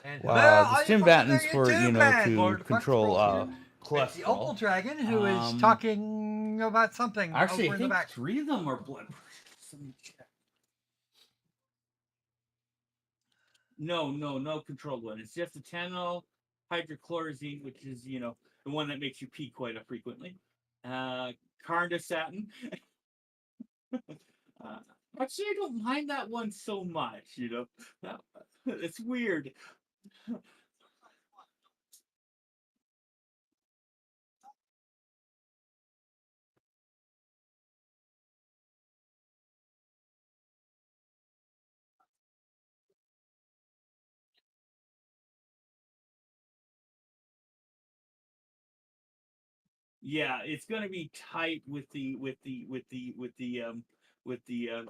And hello, Wow, the all you stim folks in battens there, for YouTube land. to Lord of the Puck control Scrolls here. It's the Opal cholesterol. Dragon who is talking about something Actually, over I in the think back. 3 of them are blood pressure. Let me check. No controlled one. It's just a 10 hydrochlorozine, which is the one that makes you pee quite frequently. Cardastatin. uh, Actually, I don't mind that one so much. It's weird. Yeah, it's going to be tight with the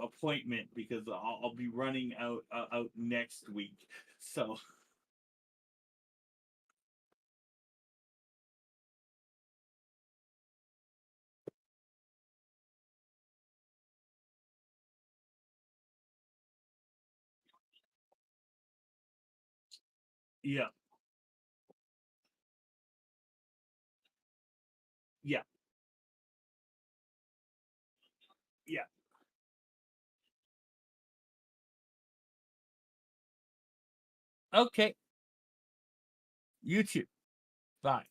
appointment because I'll be running out next week. So yeah, yeah, yeah. Okay, you too. Bye.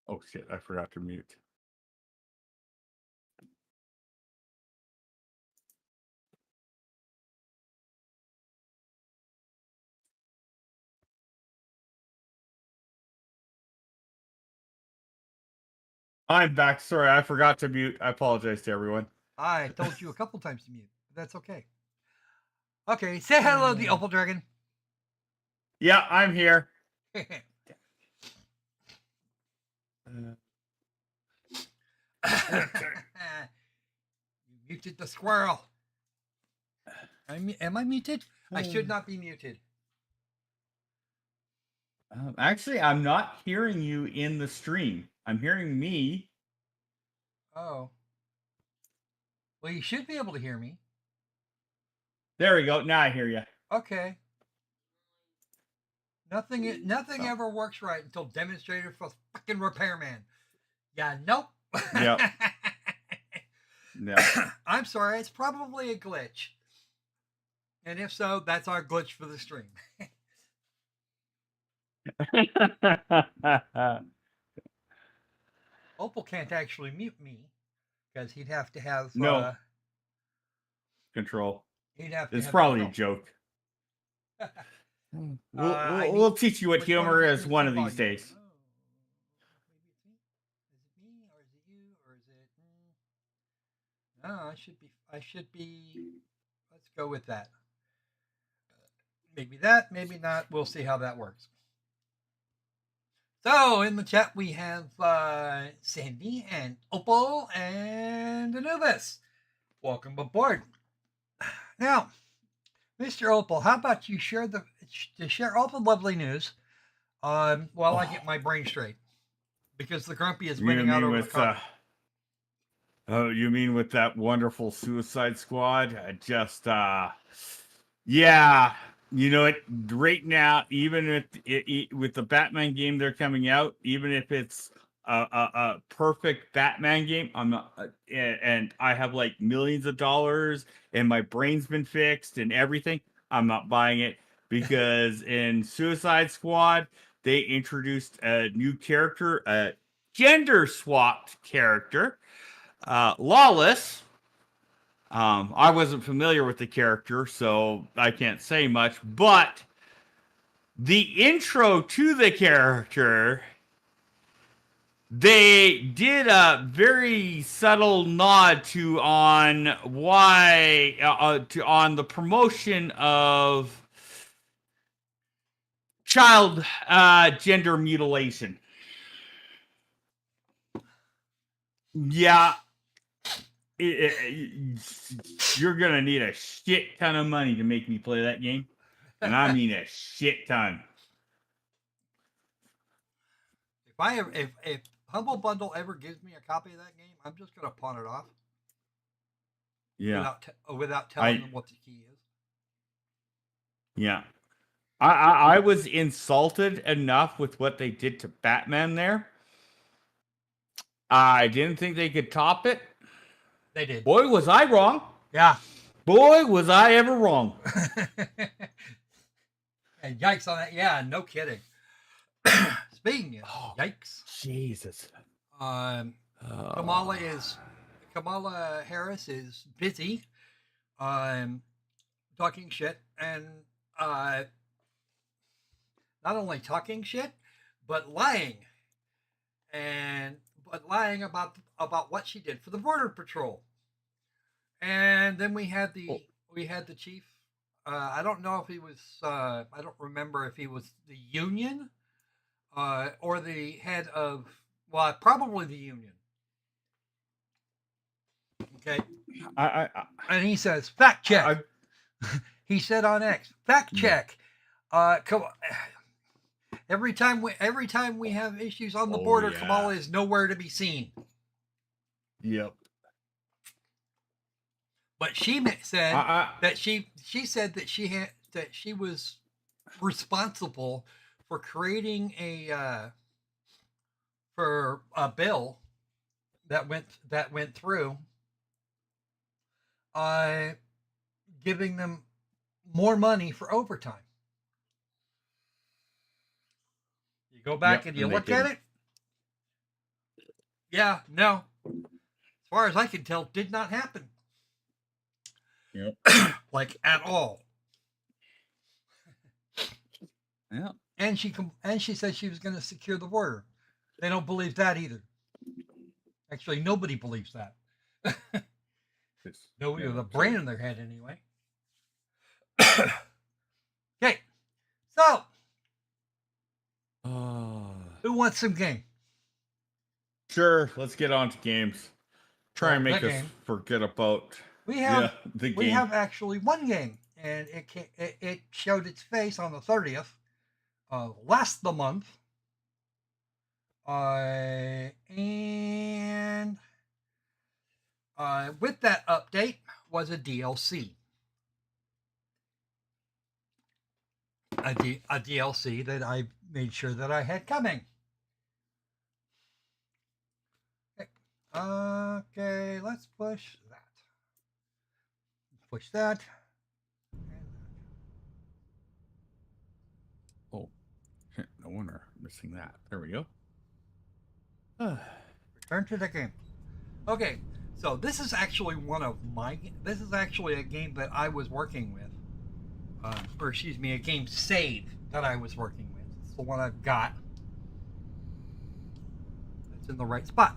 Oh shit, I forgot to mute. I'm back. Sorry, I forgot to mute. I apologize to everyone. I told you a couple times to mute, but that's okay. Okay, say hello to the Opal Dragon. Yeah, I'm here. You muted the squirrel. Am I muted? I should not be muted. Actually, I'm not hearing you in the stream. I'm hearing me. Oh. Well, you should be able to hear me. There we go. Now I hear you. Okay. Nothing ever works right until demonstrated for fucking repairman. Yeah, nope. Yep. No. I'm sorry, it's probably a glitch. And if so, that's our glitch for the stream. Opal can't actually mute me because he'd have to have no control. He'd have to. It's have probably control. a joke. We'll teach you what humor is one of these days. Oh, maybe it's me. Is it me or is it you or is it? No, I should be. Let's go with that. Maybe that, maybe not. We'll see how that works. So in the chat we have Sandy and Opal and Anubis. Welcome aboard. Now, Mr. Opal, how about you share all the lovely news while I get my brain straight, because the grumpy is winning out over the coffee. Oh, you mean with that wonderful Suicide Squad? Yeah, you know it. Right now, even with the Batman game they're coming out, even if it's a perfect Batman game, I'm not, and I have like millions of dollars, and my brain's been fixed and everything. I'm not buying it because in Suicide Squad they introduced a new character, a gender swapped character, Lawless. I wasn't familiar with the character, so I can't say much, but the intro to the character, they did a very subtle nod to on the promotion of child gender mutilation. Yeah, you're gonna need a shit ton of money to make me play that game, and I mean a shit ton. Humble Bundle ever gives me a copy of that game, I'm just gonna pawn it off. Yeah. Without telling I- them what the key is. Yeah. I was insulted enough with what they did to Batman there. I didn't think they could top it. They did. Boy, was I wrong. Yeah. Boy, was I ever wrong. And yikes on that. Yeah, no kidding. Speaking of yikes. Jesus. Kamala Harris is busy talking shit and not only talking shit, but lying. But lying about what she did for the Border Patrol. And then we had the chief. I don't know if he was. I don't remember if he was the union or the head of. Well, probably the union. Okay. And he says, fact check. He said on X, fact check. Come on. Every time we have issues on the border, yeah. Kamala is nowhere to be seen. Yep. But she said that she said that she was responsible for creating a bill that went through, giving them more money for overtime. You go back and you look at it. Yeah, no. As far as I can tell, did not happen. Yep. Like at all. Yeah. And she said she was going to secure the border. They don't believe that either. Actually, nobody believes that. Nobody with a brain in their head, anyway. Okay, so who wants some game? Sure, let's get on to games. Try and make us game. forget about We have the game. We have actually one game, and it showed its face on the 30th last the month. And with that update was a DLC. A DLC that I made sure that I had coming. Okay, let's push that. Push that. Oh, no wonder I'm missing that. There we go. Return to the game. Okay, so this is actually this is actually a game that I was working with. Or excuse me, a game save that I was working with. It's the one I've got. It's in the right spot.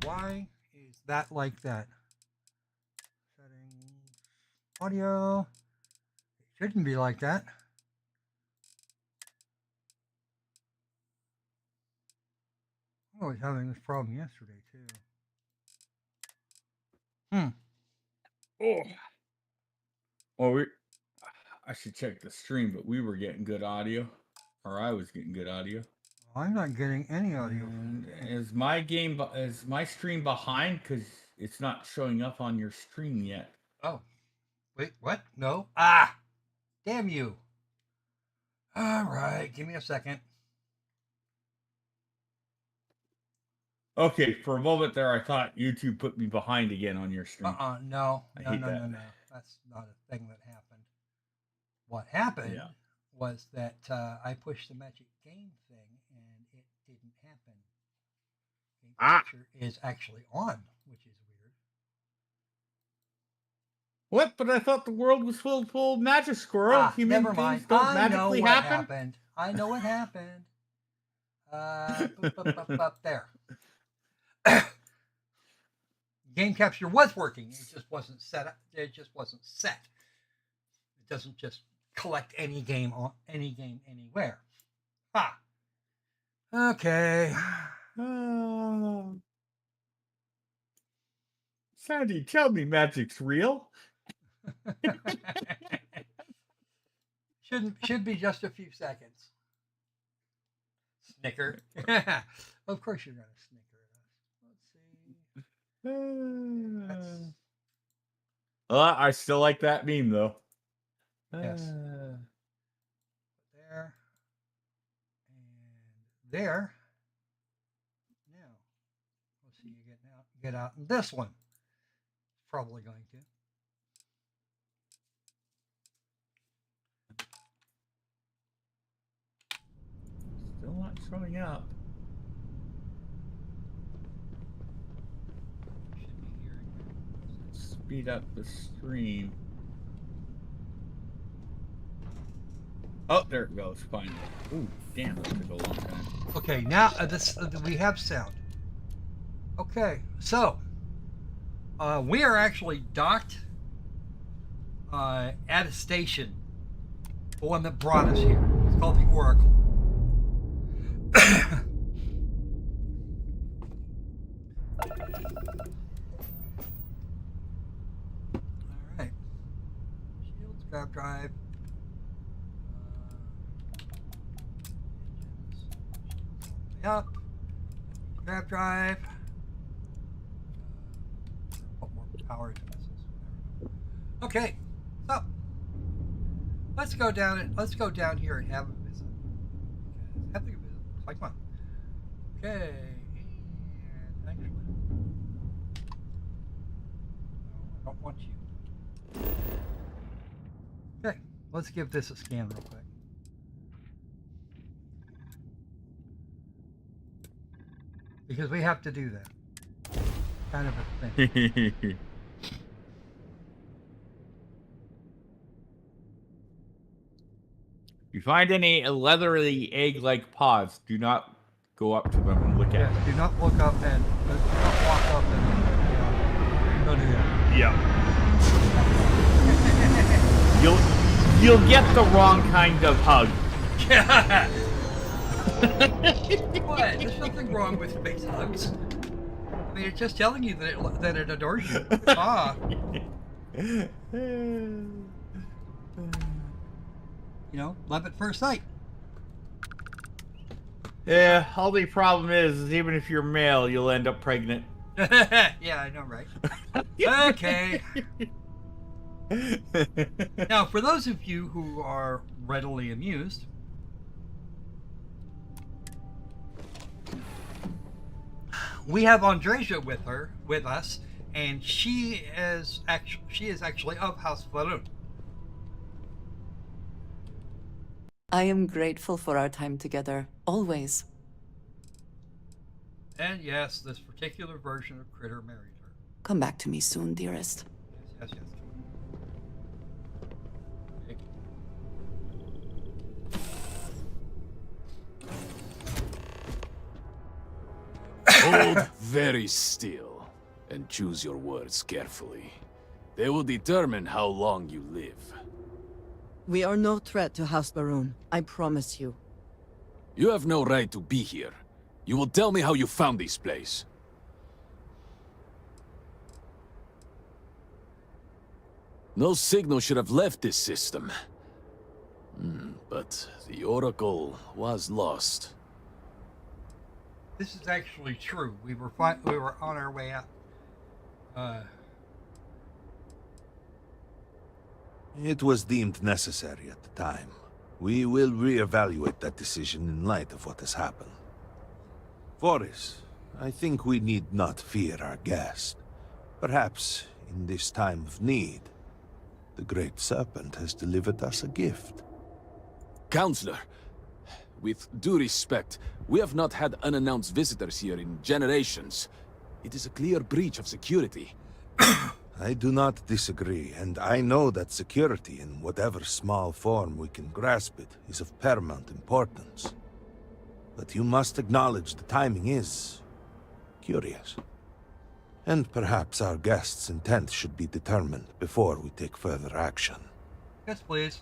Why is that like that? Settings, audio. It shouldn't be like that. I was having this problem yesterday too. Oh. Well, I should check the stream, but we were getting good audio, or I was getting good audio. I'm not getting any audio. And is my stream behind because it's not showing up on your stream yet? Oh, wait, what? No. Damn you. All right, give me a second. Okay, for a moment there, I thought YouTube put me behind again on your stream. No. I hate that. No. That's not a thing that happened. What happened was that I pushed the magic game thing and it didn't happen. Game capture is actually on, which is weird. What? But I thought the world was full of magic squirrel. Human never mind. things don't I know magically what happen. happened. I know what happened. Up there. Game capture was working. It just wasn't set up. It just wasn't set. It doesn't just collect any game anywhere. Ha. Okay. Sandy, tell me magic's real. Should be just a few seconds. Snicker. Of course you're going to snicker at us. Let's see. I still like that meme though. Yes. There. And there. Now, let's see you get out in this one. Probably going to. Still not showing up. Should be here. Speed up the stream. Oh, there it goes. Finally. Ooh, damn, that took a long time. Okay, now we have sound. Okay, so we are actually docked at a station, the one that brought us here. It's called the Oracle. All right. Shields, grab drive. Engines. Up. Grab drive. Put more power into this. Okay. So let's go down here and have a visit. Have a visit. Like one. Okay. And actually, no, I don't want you. Okay. Let's give this a scan real quick. Because we have to do that. Kind of a thing. If you find any leathery egg-like pods, do not go up to them and look at them. Do not look up and do not walk up and don't do that. Yeah. You'll get the wrong kind of hug. What? There's nothing wrong with face hugs. I mean, it's just telling you that it adores you. Ah. You know, love at first sight. Yeah, only problem is even if you're male, you'll end up pregnant. Yeah, I know, right? Okay. Now, for those of you who are readily amused, we have Andreja with us, and she is actually of House Varun. I am grateful for our time together, always. And yes, this particular version of Critter married her. Come back to me soon, dearest. Yes. Okay. Hold very still and choose your words carefully. They will determine how long you live. We are no threat to House Baroon, I promise you. You have no right to be here. You will tell me how you found this place. No signal should have left this system. But the Oracle was lost. This is actually true. We were on our way out. It was deemed necessary at the time. We will reevaluate that decision in light of what has happened. Voris, I think we need not fear our guest. Perhaps, in this time of need, the Great Serpent has delivered us a gift. Counselor, with due respect, we have not had unannounced visitors here in generations. It is a clear breach of security. I do not disagree, and I know that security, in whatever small form we can grasp it, is of paramount importance. But you must acknowledge the timing is curious. And perhaps our guest's intent should be determined before we take further action. Yes, please.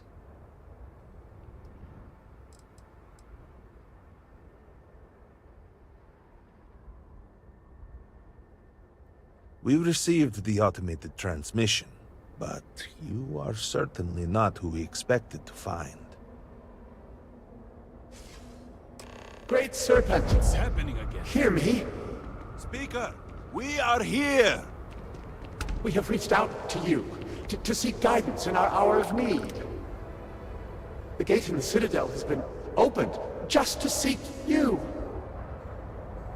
We received the automated transmission, but you are certainly not who we expected to find. Great Serpent, It's happening again. hear me. Speaker, we are here! We have reached out to you to seek guidance in our hour of need. The gate in the Citadel has been opened just to seek you.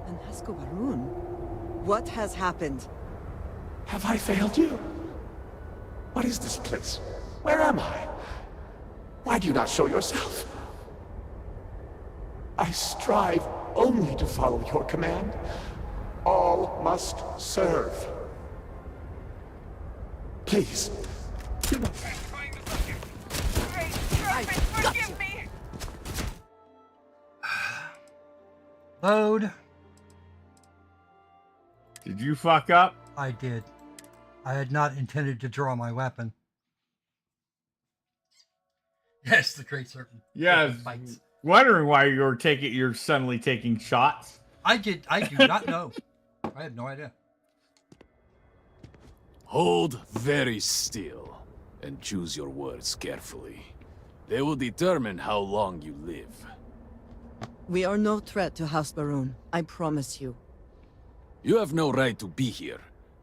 And Varun, what has happened? Have I failed you? What is this place? Where am I? Why do you not show yourself? I strive only to follow your command. All must serve. Please, do not... Forgive me! Load. Did you fuck up? I did. I had not intended to draw my weapon. Yes, the Great Serpent. Yeah, Bites. wondering why you're suddenly taking shots. I do not know. I have no idea. Hold very still and choose your words carefully. They will determine how long you live. We are no threat to House Baroon, I promise you. You have no right to be here.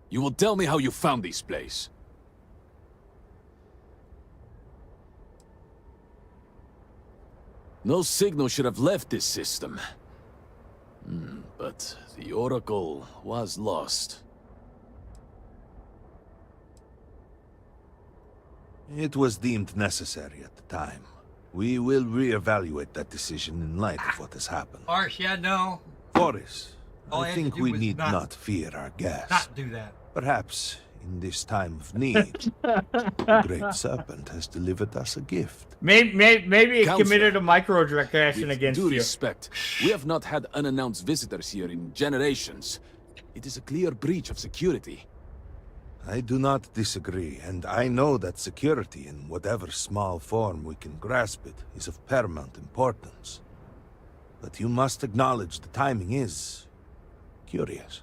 You will tell me how you found this place. No signal should have left this system. But the Oracle was lost. It was deemed necessary at the time. We will reevaluate that decision in light of what has happened. Arsh, yeah, no. Boris, All I I had to think do we was need not- not fear our guests. Not do that. Perhaps, in this time of need, the Great Serpent has delivered us a gift. Maybe it Counselor, committed a microaggression With against due you. respect, we have not had unannounced visitors here in generations. It is a clear breach of security. I do not disagree, and I know that security, in whatever small form we can grasp it, is of paramount importance. But you must acknowledge the timing is curious.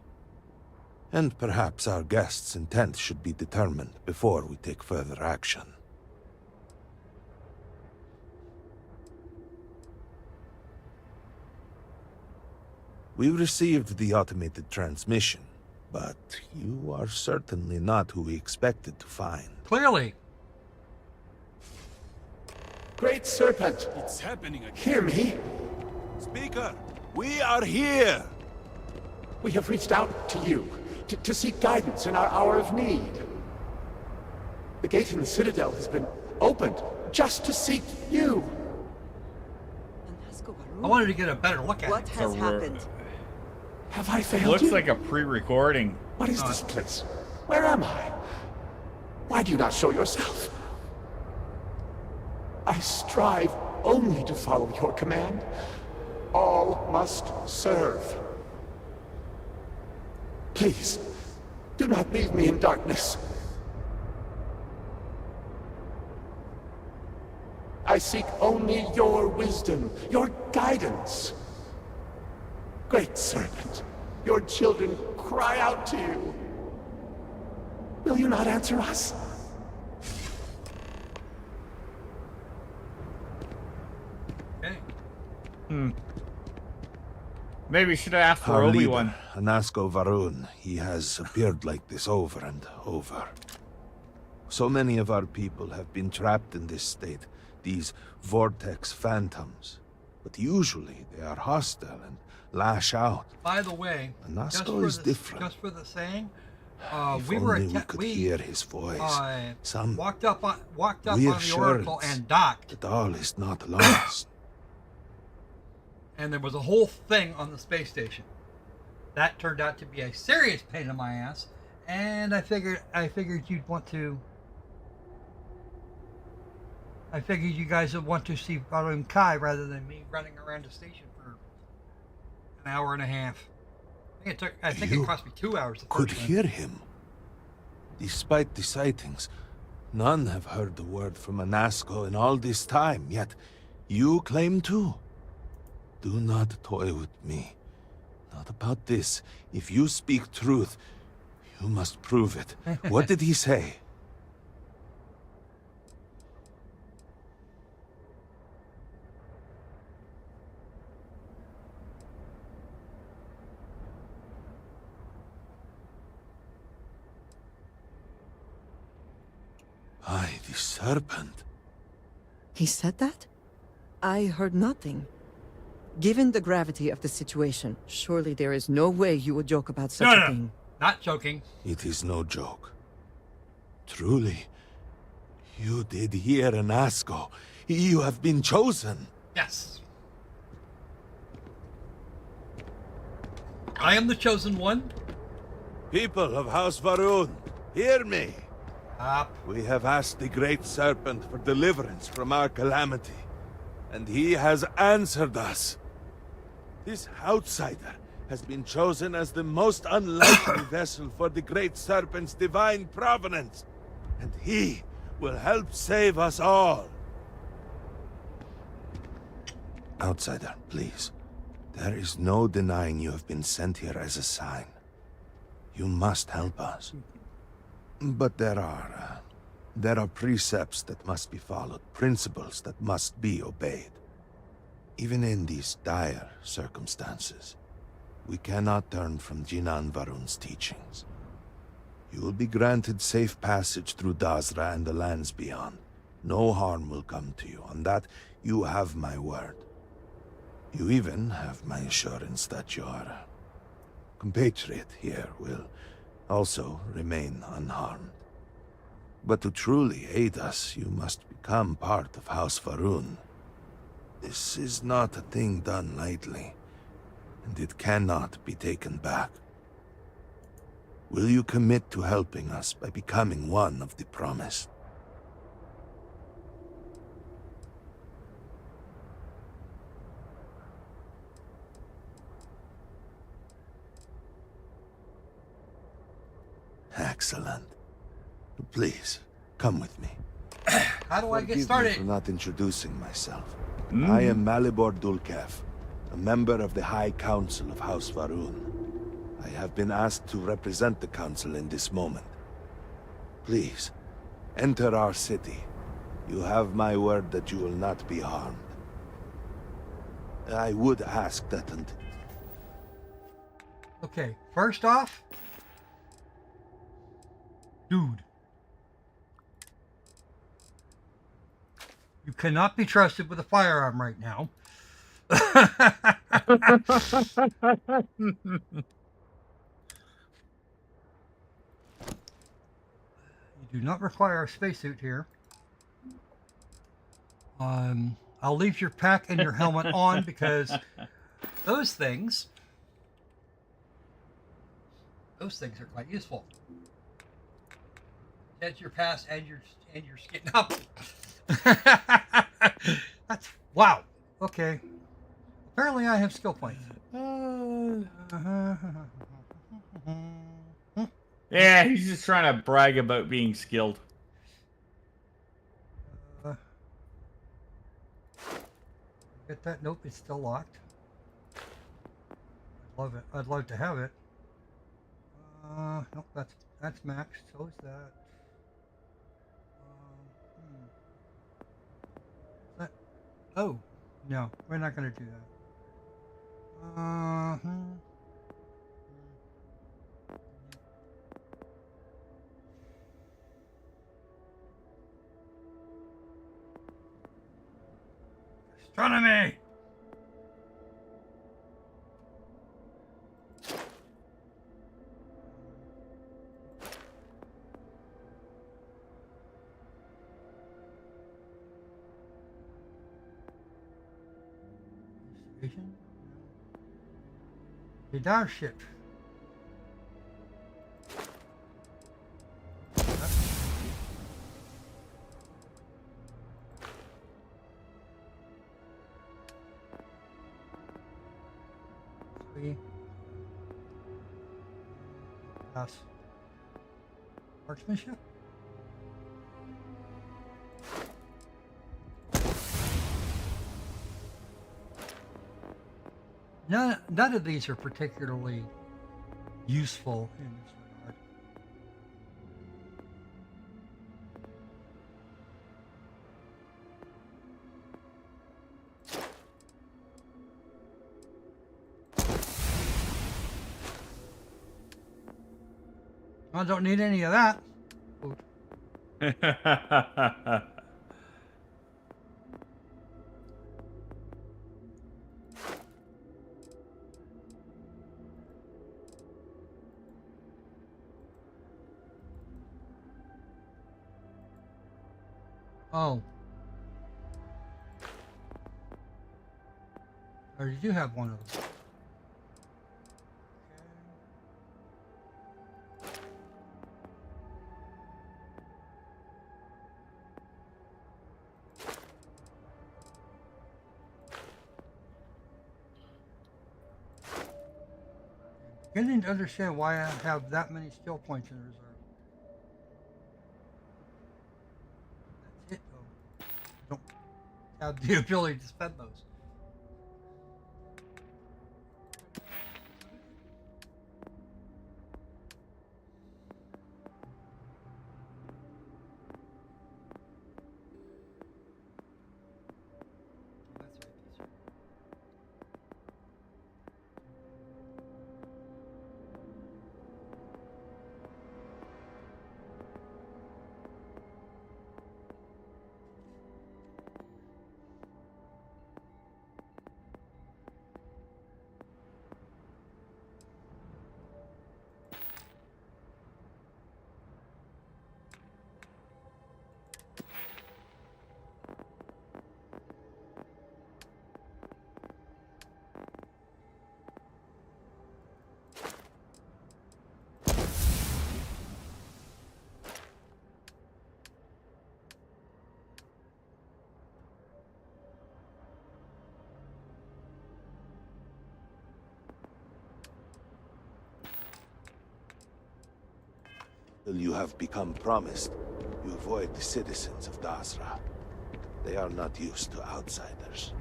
And perhaps our guest's intent should be determined before we take further action. We received the automated transmission, but you are certainly not who we expected to find. Clearly. Great Serpent, It's happening again. hear me. Speaker, we are here! We have reached out to you to seek guidance in our hour of need. The gate in the Citadel has been opened just to seek you. And I wanted to get a better look at what it. has happened? Have I failed Looks you? like a pre-recording. What is this place? Where am I? Why do you not show yourself? I strive only to follow your command. All must serve. Please, do not leave me in darkness. I seek only your wisdom, your guidance. Great Serpent, your children cry out to you. Will you not answer us? Okay. Maybe you should have asked for Our Obi-Wan. leader, Anasko Varun, he has appeared like this over and over. So many of our people have been trapped in this state, these vortex phantoms. But usually they are hostile and lash out. By the way, Anasko is different. just for the saying, If we were only we could we hear his voice. Some walked up on the Oracle reassurance and docked, that all is not lost. and there was a whole thing on the space station. That turned out to be a serious pain in my ass, and I figured you'd want to. I figured you guys would want to see Varun Kai rather than me running around the station for an hour and a half. I think You it cost me 2 hours. The Could first time. hear him. Despite the sightings, none have heard the word from Anasko in all this time, yet you claim to. Do not toy with me. Not about this. If you speak truth, you must prove it. What did he say? By the serpent. He said that? I heard nothing. Given the gravity of the situation, surely there is no way you would joke about such a thing. Not joking. It is no joke. Truly, you did hear an Asco. You have been chosen. Yes. I am the chosen one. People of House Varun, hear me. Up. We have asked the Great Serpent for deliverance from our calamity, and he has answered us. This outsider has been chosen as the most unlikely vessel for the Great Serpent's divine providence, and he will help save us all. Outsider, please. There is no denying you have been sent here as a sign. You must help us. But there are precepts that must be followed, principles that must be obeyed. Even in these dire circumstances, we cannot turn from Jinan Varun's teachings. You will be granted safe passage through Dazra and the lands beyond. No harm will come to you. On that, you have my word. You even have my assurance that your compatriot here will also remain unharmed. But to truly aid us, you must become part of House Varun. This is not a thing done lightly, and it cannot be taken back. Will you commit to helping us by becoming one of the promised? Excellent. Please, come with me. How do I get Forgive started? me for not introducing myself. I am Malibor Dulkev, a member of the High Council of House Varun. I have been asked to represent the Council in this moment. Please, enter our city. You have my word that you will not be harmed. I would ask that Okay, first off, dude, you cannot be trusted with a firearm right now. You do not require a spacesuit here. I'll leave your pack and your helmet on because those things are quite useful. That's your pass and your skin up. That's wow. Okay. Apparently, I have skill points. Yeah, he's just trying to brag about being skilled. Get that? Nope, it's still locked. I'd love it. I'd love to have it. Nope, that's maxed. So is that. That. Oh, no, we're not gonna do that. Astronomy! Station? Radar ship. Pass. Marksmanship? None of these are particularly useful in this regard. I don't need any of that. Oh. Or did you have one of them? Beginning to understand why I have that many skill points in reserve. That's it, though. I don't have the ability to spend those. That's right. These are. Till you have become promised, you avoid the citizens of Dasra. They are not used to outsiders.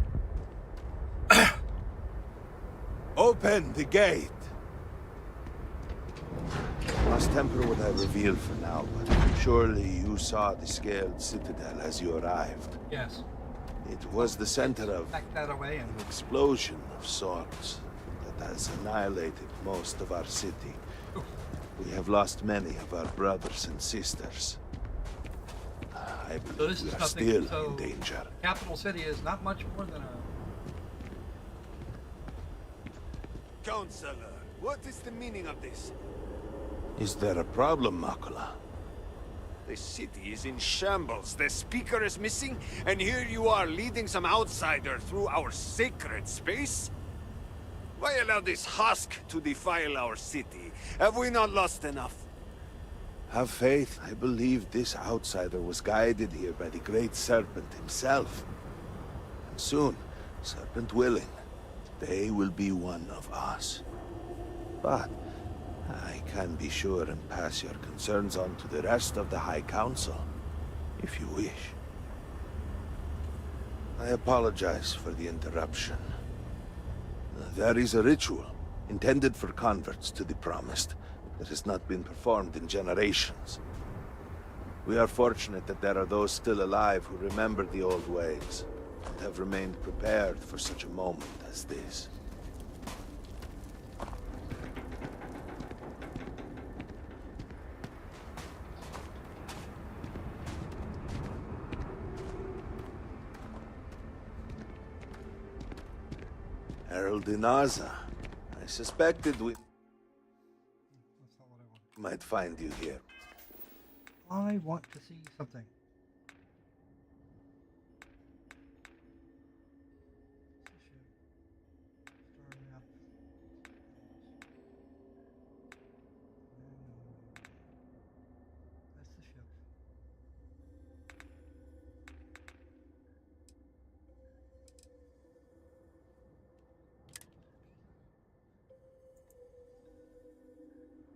Open the gate! Must temper what I reveal for now, but surely you saw the scaled citadel as you arrived. Yes. It was the center of Pack that away and an explosion of sorts that has annihilated most of our city. We have lost many of our brothers and sisters. I so believe this we is are nothing. still So in danger. Capital City is not much more than a. Counselor, what is the meaning of this? Is there a problem, Makula? The city is in shambles, the speaker is missing, and here you are leading some outsider through our sacred space? Why allow this husk to defile our city? Have we not lost enough? Have faith. I believe this outsider was guided here by the great serpent himself. And soon, serpent willing, they will be one of us. But I can be sure and pass your concerns on to the rest of the High Council, if you wish. I apologize for the interruption. There is a ritual intended for converts to the Promised that has not been performed in generations. We are fortunate that there are those still alive who remember the old ways and have remained prepared for such a moment as this. Herald Inaza. I suspected we That's not what I want. might find you here. I want to see something. Star map. That's the ship.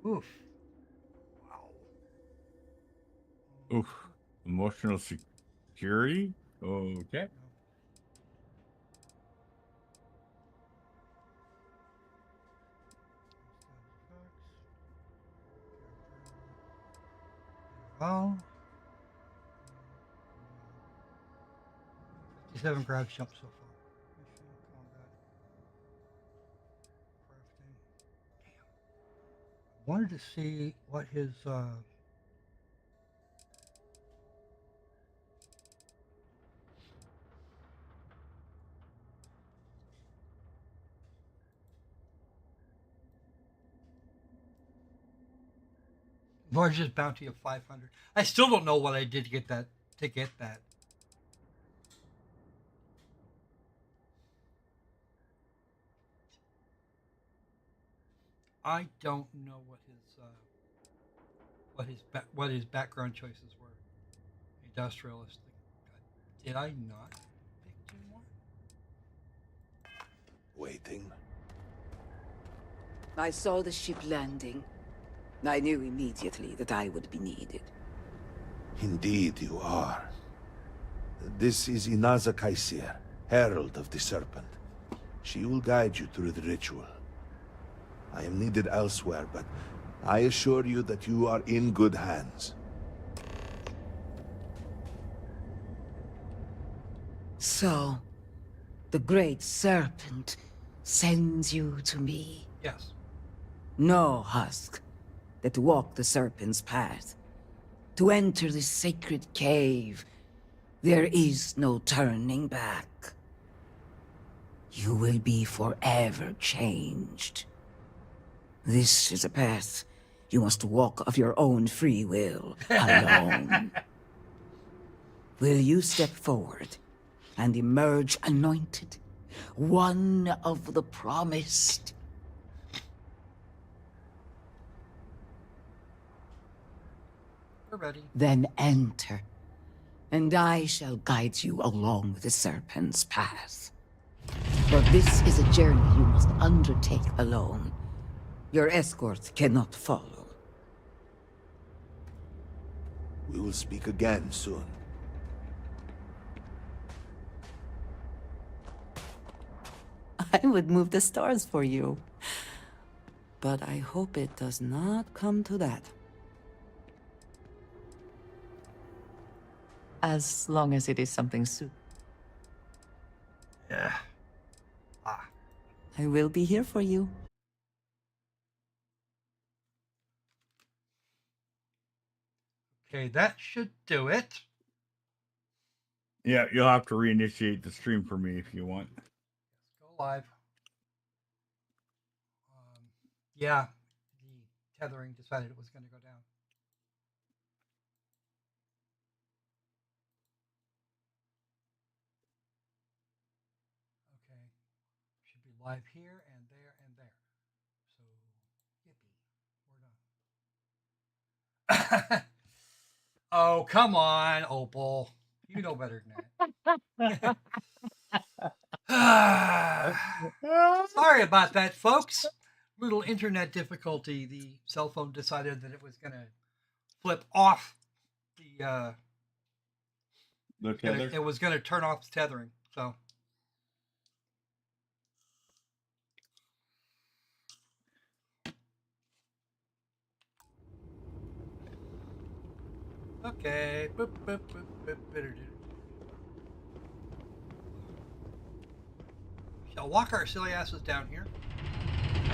Oof. Wow. Oof. Emotional security? Okay. Well, 57 grabs jump so far. Mission, combat, crafting. Damn. I wanted to see what his Largest bounty of 500. I still don't know what I did to get that. I don't know what his background choices were. Industrialist. Did I not pick 2 more? Waiting. I saw the ship landing. I knew immediately that I would be needed. Indeed you are. This is Inaza Kaisir, Herald of the Serpent. She will guide you through the ritual. I am needed elsewhere, but I assure you that you are in good hands. So, the Great Serpent sends you to me. Yes. No husk that walk the Serpent's path. To enter this sacred cave, there is no turning back. You will be forever changed. This is a path you must walk of your own free will, alone. Will you step forward and emerge anointed, one of the promised? We're ready. Then enter, and I shall guide you along the Serpent's path. For this is a journey you must undertake alone. Your escort cannot follow. We will speak again soon. I would move the stars for you. But I hope it does not come to that. As long as it is something suitable. Yeah. I will be here for you. Okay, that should do it. Yeah, you'll have to reinitiate the stream for me if you want. Go live. Yeah, the tethering decided it was going to go down. Okay, should be live here and there and there. So, yippee, we're done. Oh, come on, Opal. You know better than that. Sorry about that, folks. Little internet difficulty. The cell phone decided that it was going to flip off the tether? It was going to turn off the tethering. So. Okay. Boop, boop, boop, boop, boop. Shall walk our silly asses down here.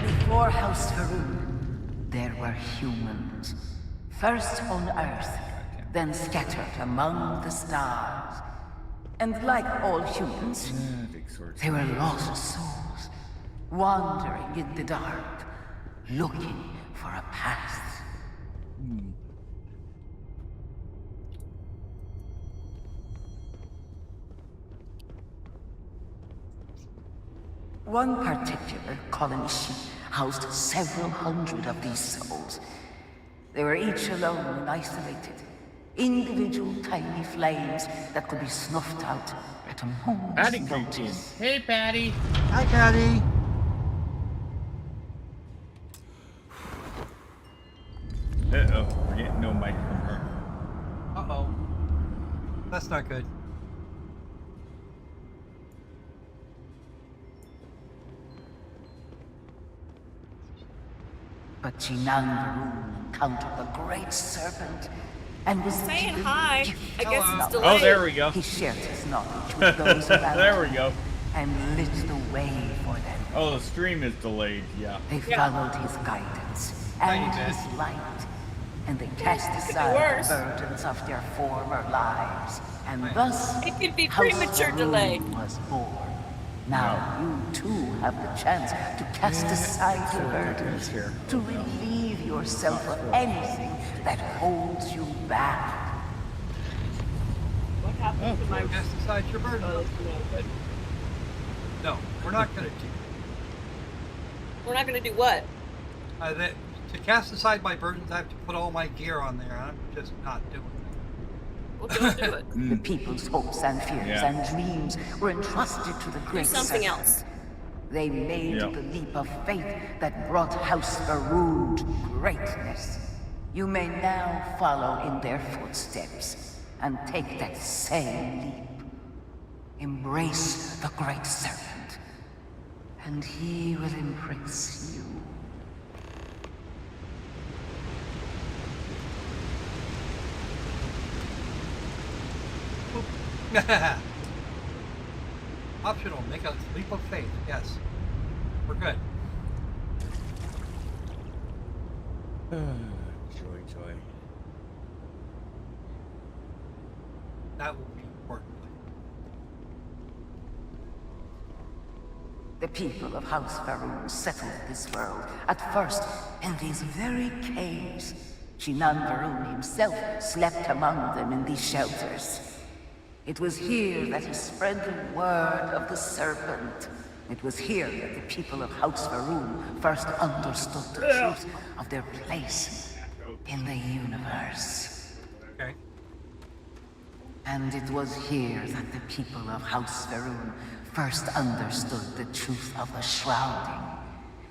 Before House Farouk, there were humans. First on Earth, then scattered among the stars. And like all humans, they were lost souls, wandering in the dark, looking for a path. One particular colony ship housed several hundred of these souls. They were each alone and isolated, individual tiny flames that could be snuffed out at a moment's notice. Hey, Patty. Hi, Patty. Uh-oh, we're getting no mic from her. Uh-oh. That's not good. But Jinang encountered the Great Serpent and was Saying hi. I guess it's delayed. Oh, there we go. He shared his knowledge with those around There we go. and lit the way for them. Oh, the stream is delayed, yeah. They followed his guidance and his light, and they cast Could be aside worse. the burdens of their former lives, and thus It could be House premature Farouk delay. was born. Now you too have the chance to cast aside your burdens, to relieve yourself of anything that holds you back. What happened to my... Cast aside your burden. Oh, No, we're not going to do we're not going to do what? to cast aside my burdens, I have to put all my gear on there. I'm just not doing it. Well, don't do it. The people's hopes and fears and dreams were entrusted to the Do great something serpent. else. They made the leap of faith that brought House Faroon to greatness. You may now follow in their footsteps and take that same leap. Embrace the great serpent, and he will embrace you. Optional, make a leap of faith. Yes. We're good. Joy. That will be important. The people of House Faroon settled this world, at first in these very caves. Shinan Faroon himself slept among them in these shelters. It was here that he spread the word of the serpent. It was here that the people of House Faroon first understood the truth of their place in the universe. Okay. And it was here that the people of House Faroon first understood the truth of the shrouding,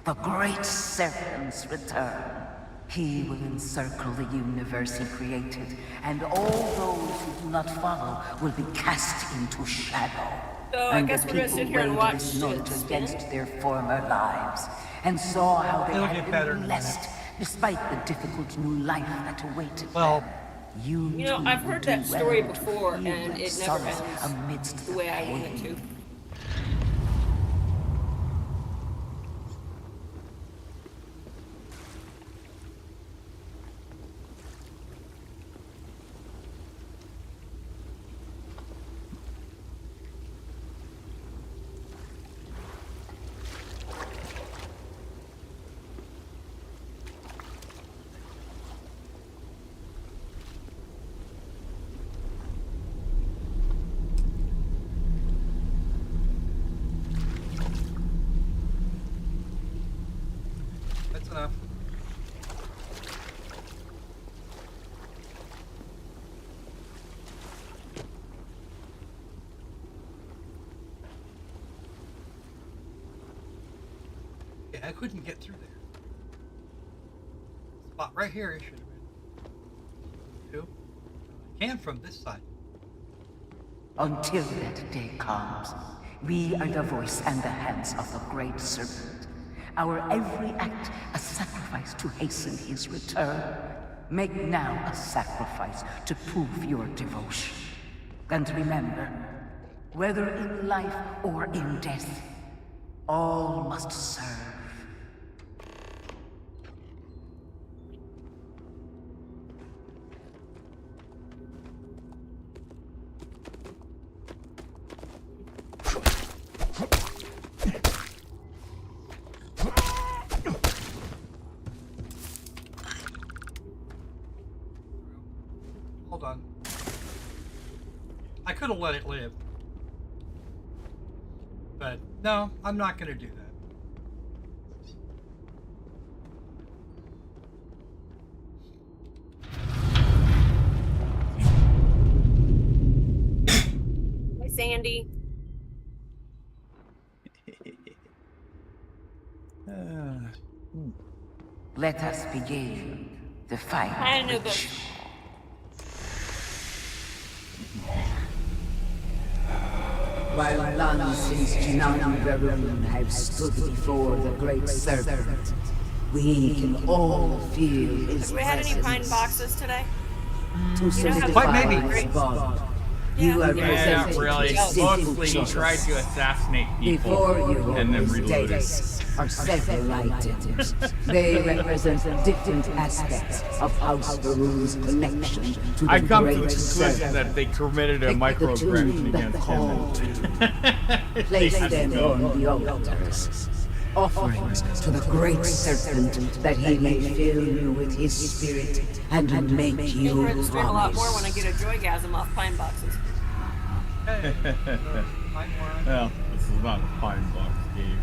the great serpent's return. He will encircle the universe he created, and all those who do not follow will be cast into shadow. So I guess we're gonna sit here and watch this note it against spin. their former lives, and saw how they It'll had get better in a been minute. blessed despite the difficult new life that awaited Well, them. You know, too I've heard will that do story well to before, feel and that it never solace ends amidst the way I want it pain. to. that's enough. Yeah, I couldn't get through there. Spot right here, it should have been. Two. I can from this side. Until that day comes, we are the voice and the hands of the great serpent. Our every act a sacrifice to hasten his return. Make now a sacrifice to prove your devotion. And remember, whether in life or in death, all must serve. Hold on. I could have let it live. But no, I'm not going to do that. Hi, Sandy. Let us begin the final Hi, Anubis. ritual. While none since Jinan Varun have stood before the great serpent, we can all feel his Have we had any presence. pine boxes today? To know how solidify Quite maybe. his bond, you are Yeah, presented not really. to simple Mostly he choice. tried to assassinate people. Before you and then on this reloaded. dais are several items. They represent different aspects of House Faroon's connection to the I come to the great conclusion serpent. that they committed a Pick the microaggression tune that against call him. to. Place them on the altars. offerings to the great serpent, that he may fill you with his spirit and make I'm you going to stream a lot more when I promise. get a joygasm off pine boxes. Hey, fine one. Well, this is not a pine box game.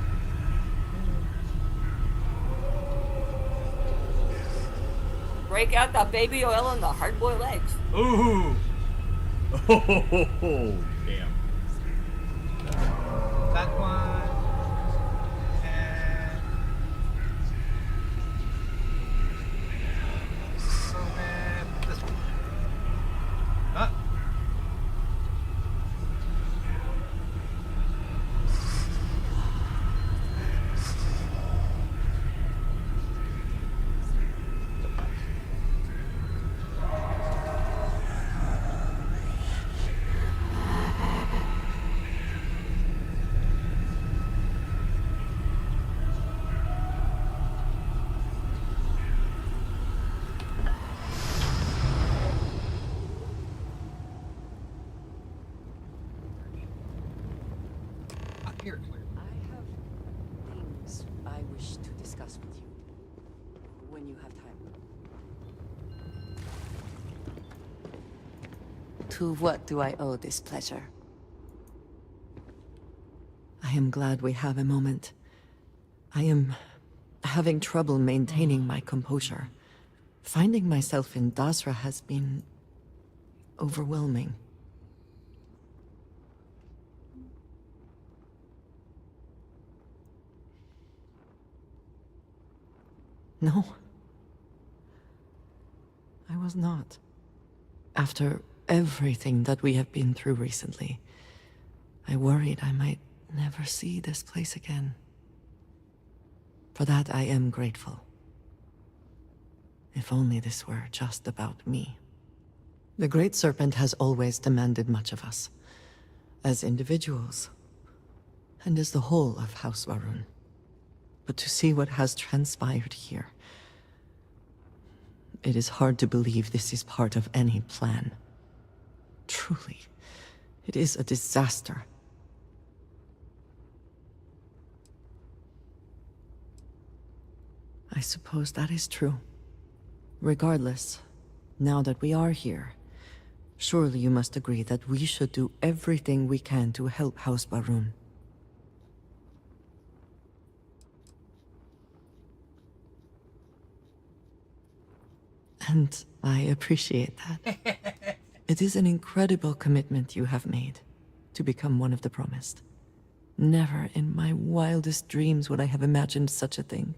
Break out the baby oil and the hard-boiled eggs. Ooh, Oh, damn. that one. And this one. Ah. Here, clear. I have things I wish to discuss with you when you have time. To what do I owe this pleasure? I am glad we have a moment. I am having trouble maintaining my composure. Finding myself in Dasra has been overwhelming. No. I was not. After everything that we have been through recently, I worried I might never see this place again. For that I am grateful. If only this were just about me. The Great Serpent has always demanded much of us, as individuals, and as the whole of House Varun. But to see what has transpired here, it is hard to believe this is part of any plan. Truly, it is a disaster. I suppose that is true. Regardless, now that we are here, surely you must agree that we should do everything we can to help House Varun. And I appreciate that. It is an incredible commitment you have made to become one of the promised. Never in my wildest dreams would I have imagined such a thing.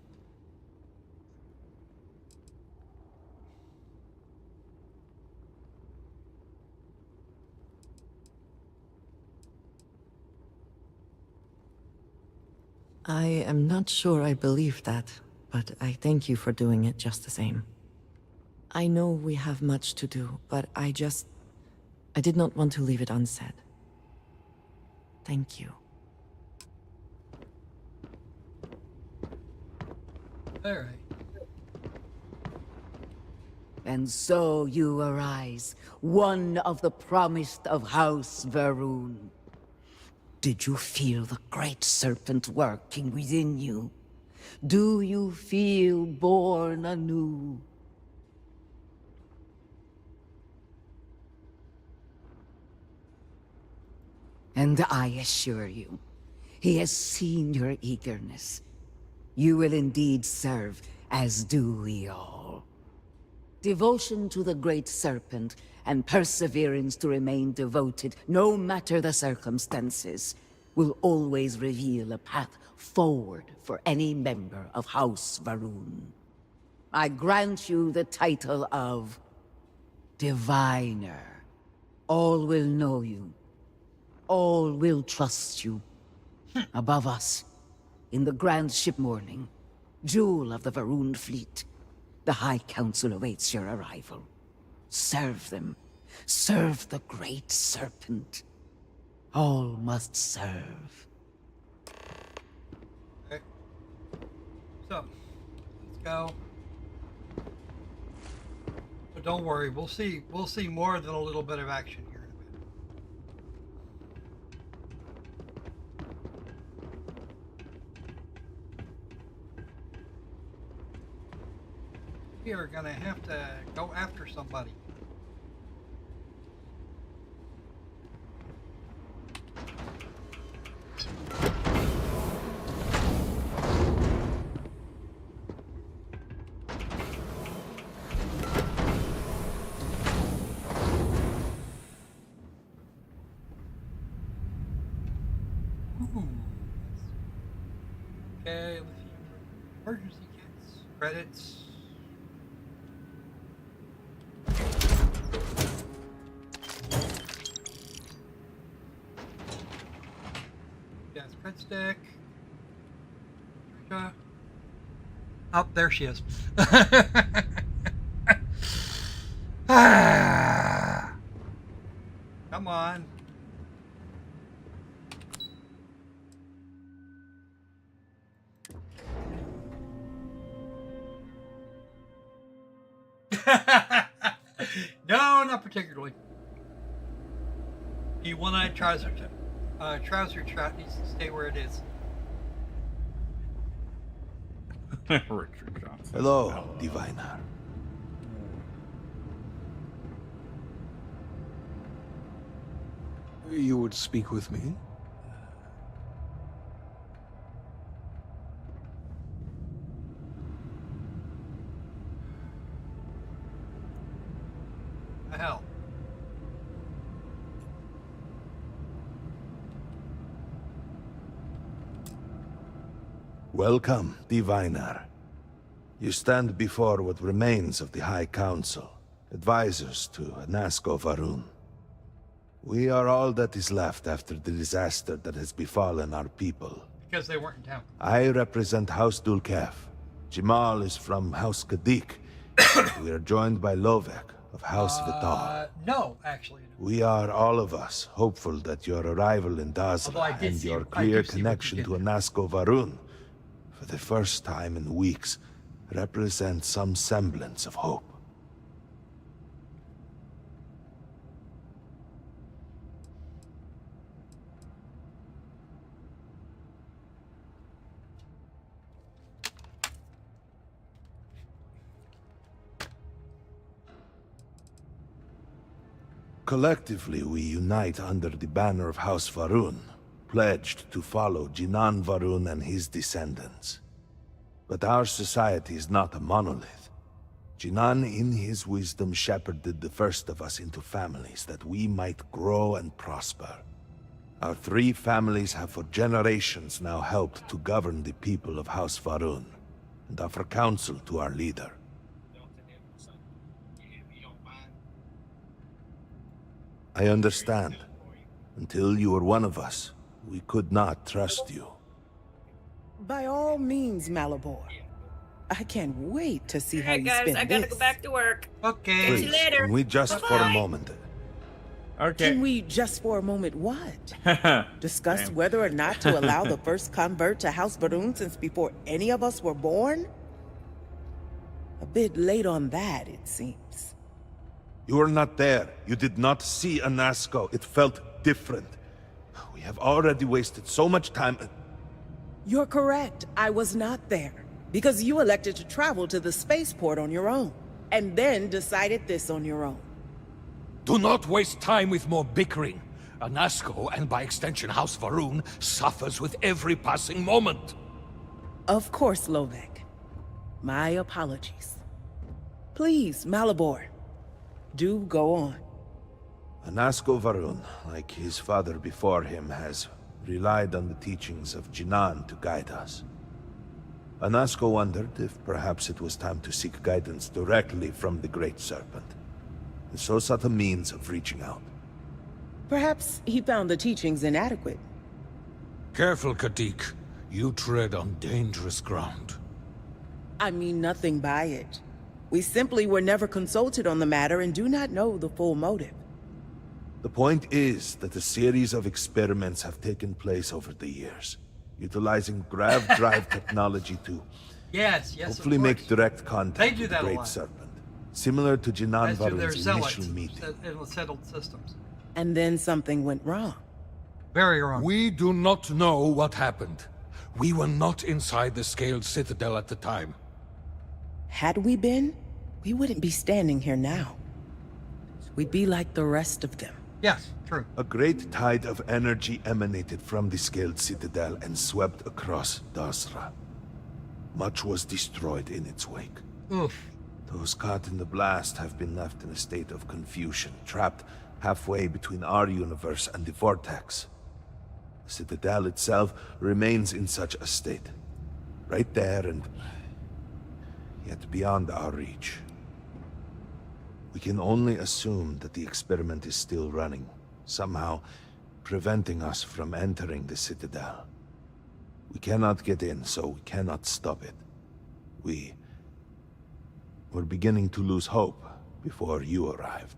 I am not sure I believe that, but I thank you for doing it just the same. I know we have much to do, but I did not want to leave it unsaid. Thank you. All right. And so you arise, one of the promised of House Varun. Did you feel the Great Serpent working within you? Do you feel born anew? And I assure you, he has seen your eagerness. You will indeed serve, as do we all. Devotion to the Great Serpent and perseverance to remain devoted, no matter the circumstances, will always reveal a path forward for any member of House Varun. I grant you the title of Diviner. All will know you. All will trust you. Above us, in the Grand Ship Morning, jewel of the Varun fleet, the High Council awaits your arrival. Serve them. Serve the Great Serpent. All must serve. Okay. So, let's go. But don't worry, we'll see more than a little bit of action here in a bit. We are gonna have to go after somebody. Ooh. Okay, let's see. Emergency kits, credits. Gas cred stick. Trisha. Oh, there she is. Ah. Come on. No, not particularly. The one-eyed trouser trap needs to stay where it is. Richard Johnson. Hello, Diviner. You would speak with me? The hell. Welcome, Diviner. You stand before what remains of the High Council, advisors to Anasko Varun. We are all that is left after the disaster that has befallen our people. Because they weren't in town. I represent House Dulkef. Jamal is from House Kadik. We are joined by Lovek of House Vital. No, actually. No. We are, all of us, hopeful that your arrival in Although I Dazra did and see- your I do clear see what you connection did to there. Anasko Varun, for the first time in weeks, represent some semblance of hope. Collectively, we unite under the banner of House Varun, pledged to follow Jinan Varun and his descendants. But our society is not a monolith. Jinan, in his wisdom, shepherded the first of us into families that we might grow and prosper. Our 3 families have for generations now helped to govern the people of House Varun, and offer counsel to our leader. I understand. Until you were one of us, we could not trust you. By all means, Malabor. I can't wait to see how Alright, you guys, spend I gotta this. go back to work. Okay. Catch you Please, later. can we just for a Bye-bye. moment? Okay. Can we just for a moment what? Discuss Damn. whether or not to allow the first convert to House Varun since before any of us were born? A bit late on that, it seems. You were not there. You did not see Anasko. It felt different. We have already wasted so much time. You're correct. I was not there. Because you elected to travel to the spaceport on your own. And then decided this on your own. Do not waste time with more bickering. Anasko, and by extension House Varun, suffers with every passing moment. Of course, Lovek. My apologies. Please, Malabor. Do go on. Anasko Varun, like his father before him, has relied on the teachings of Jinan to guide us. Anasko wondered if perhaps it was time to seek guidance directly from the Great Serpent, and so sought a means of reaching out. Perhaps he found the teachings inadequate. Careful, Kadik. You tread on dangerous ground. I mean nothing by it. We simply were never consulted on the matter and do not know the full motive. The point is that a series of experiments have taken place over the years, utilizing grav drive technology to Yes, of hopefully course. make direct contact They do with that the a Great lot. Serpent, similar to Jinan As to their Varun's zealots initial meeting. in settled systems. And then something went wrong. Very wrong. We do not know what happened. We were not inside the Scaled Citadel at the time. Had we been, we wouldn't be standing here now. We'd be like the rest of them. Yes, true. A great tide of energy emanated from the scaled citadel and swept across Dasra. Much was destroyed in its wake. Oof. Those caught in the blast have been left in a state of confusion, trapped halfway between our universe and the vortex. The citadel itself remains in such a state. Right there and yet beyond our reach. We can only assume that the experiment is still running, somehow preventing us from entering the citadel. We cannot get in, so we cannot stop it. We're beginning to lose hope before you arrived.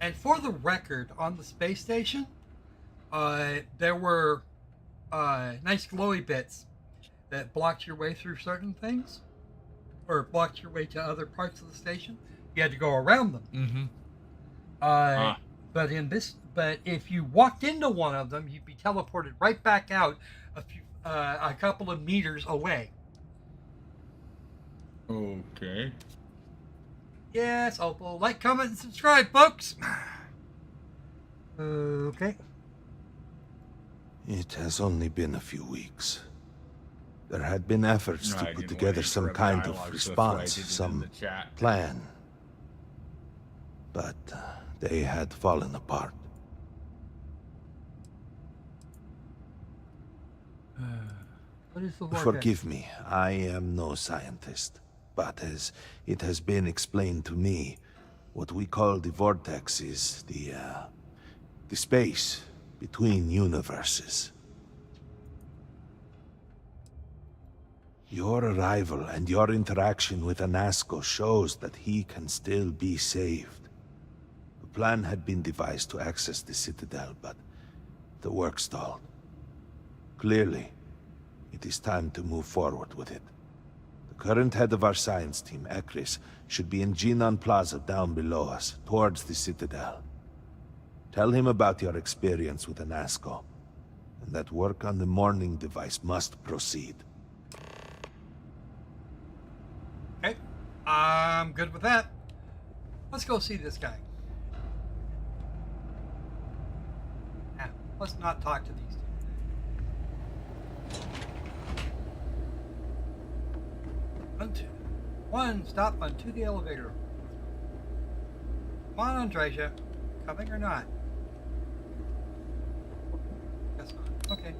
And for the record, on the space station, there were nice glowy bits that blocked your way through certain things, or blocked your way to other parts of the station. You had to go around them. Mm-hmm. But if you walked into one of them, you'd be teleported right back out a couple of meters away. Okay. Yes, Opal. Like, comment, and subscribe, folks. Okay. It has only been a few weeks. There had been efforts No, to I put didn't together want to some interrupt kind dialogue, of so that's why I response, did it in some the chat. plan. But they had fallen apart. What is the vortex? Forgive me, I am no scientist. But as it has been explained to me, what we call the vortex is the space between universes. Your arrival and your interaction with Anasco shows that he can still be saved. A plan had been devised to access the Citadel, but the work stalled. Clearly, it is time to move forward with it. The current head of our science team, Ekris, should be in Jinan Plaza down below us, towards the Citadel. Tell him about your experience with Anasco, and that work on the morning device must proceed. Okay, I'm good with that. Let's go see this guy. Now, let's not talk to these two. One, stop onto the elevator. Come on, Andreja. Coming or not? Guess not. Okay.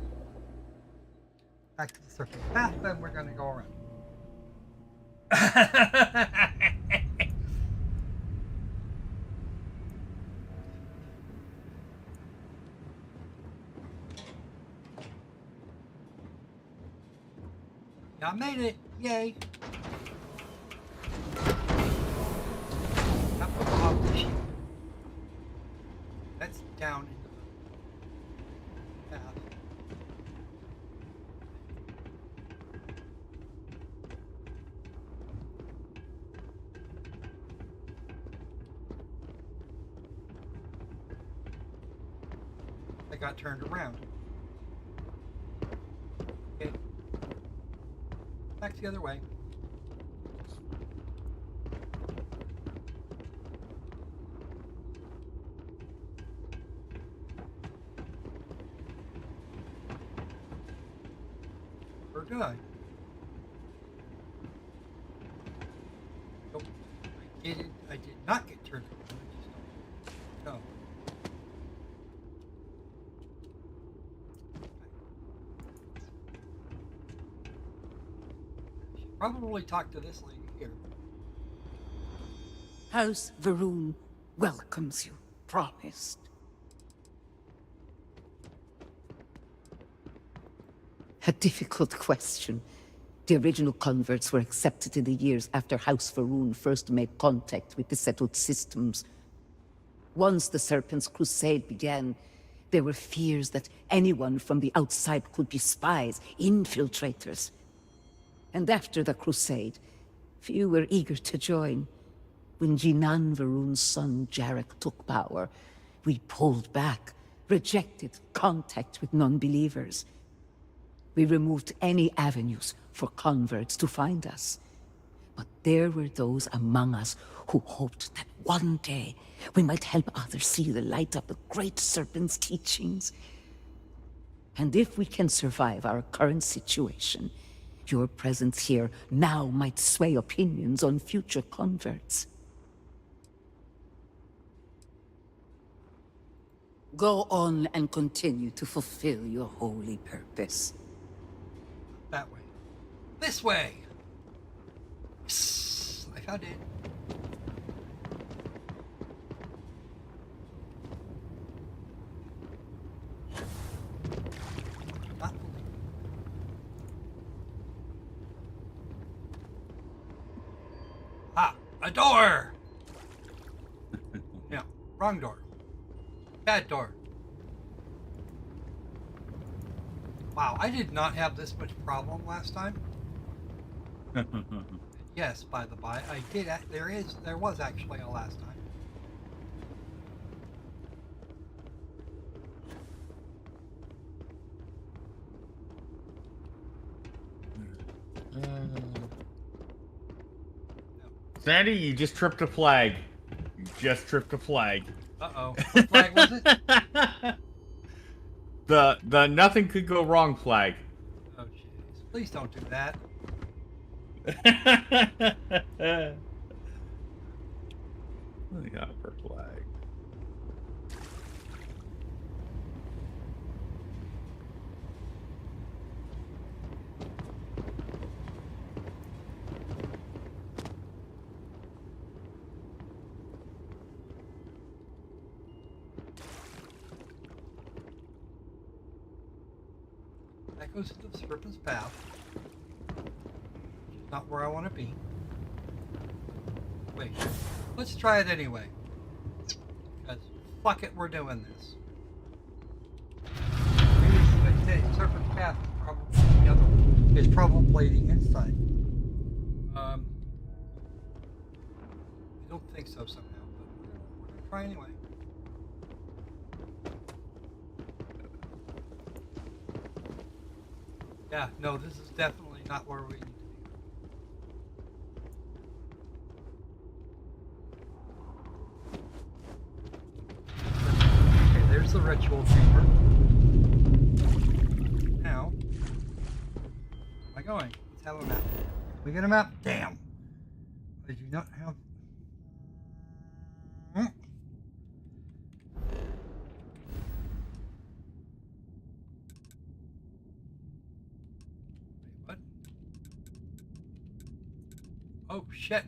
Back to the circular path, then we're gonna go around. I made it! Yay! That's down into the path. I got turned around. Okay. Back the other way. Or did I? Nope. I did not get turned around. No. Probably talk to this lady here. House Varun welcomes you, promised. A difficult question. The original converts were accepted in the years after House Varun first made contact with the settled systems. Once the Serpent's Crusade began, there were fears that anyone from the outside could be spies, infiltrators. And after the Crusade, few were eager to join. When Jinan Varun's son Jarek took power, we pulled back, rejected contact with non-believers. We removed any avenues for converts to find us. But there were those among us who hoped that one day we might help others see the light of the Great Serpent's teachings. And if we can survive our current situation, your presence here now might sway opinions on future converts. Go on and continue to fulfill your holy purpose. That way. This way! Yes, I found it. Not believe. Ah, a door! Yeah, wrong door. Bad door. Wow, I did not have this much problem last time. Yes, by the by, I did. There was actually a last time. Sandy, you just tripped a flag. You just tripped a flag. Uh-oh. What flag was it? The nothing could go wrong flag. Oh, jeez. Please don't do that. The upper flag. That goes to the Serpent's Path. Not where I want to be. Wait, let's try it anyway. Because fuck it, we're doing this. Maybe I say Serpent's Path is probably the other one. It's probably the inside. I don't think so somehow, but we're gonna try anyway. Yeah, no, this is definitely not where we need to be. Okay, there's the ritual chamber. Now, where am I going? Let's have a map. We get a map? Damn. I do not have... What? Oh, shit.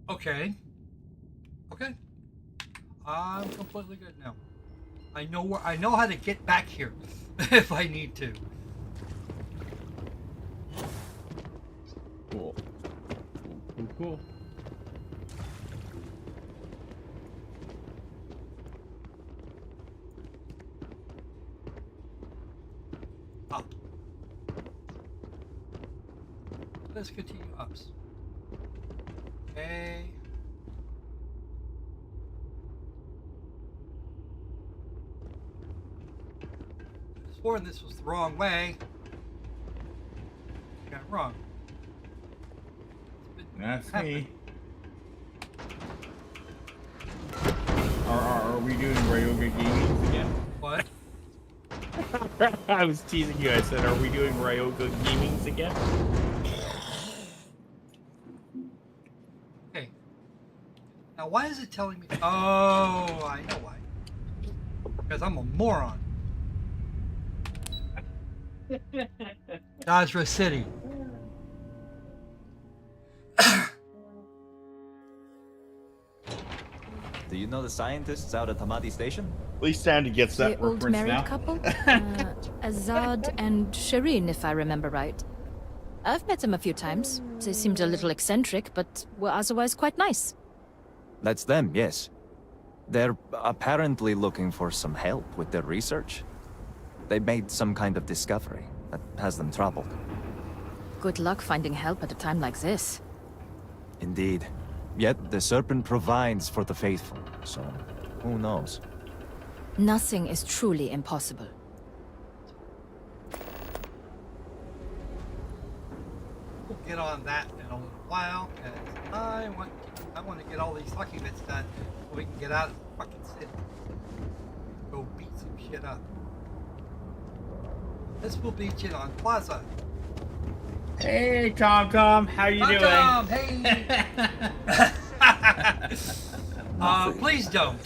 Okay. Okay. I'm completely good now. I know how to get back here if I need to. Cool. Cool. Up. Let's continue ups. Okay. I swore this was the wrong way. Got it wrong. That's me. Are we doing Ryoga Gaming again? What? I was teasing you. I said, are we doing Ryoga Gaming again? Okay. Now, why is it telling me? Oh, I know why. Because I'm a moron. Dajra City. Do you know the scientists out at Hamadi Station? At least Sandy gets that The old reference married now. couple? Azad and Shireen, if I remember right. I've met them a few times. They seemed a little eccentric, but were otherwise quite nice. That's them, yes. They're apparently looking for some help with their research. They made some kind of discovery that has them troubled. Good luck finding help at a time like this. Indeed. Yet the Serpent provides for the faithful, so who knows? Nothing is truly impossible. We'll get on that in a little while, because I want to get all these lucky bits done so we can get out of the fucking city. Go beat some shit up. This will beat it on Plaza. Hey, Tom, how you doing? Tom, hey. Please don't.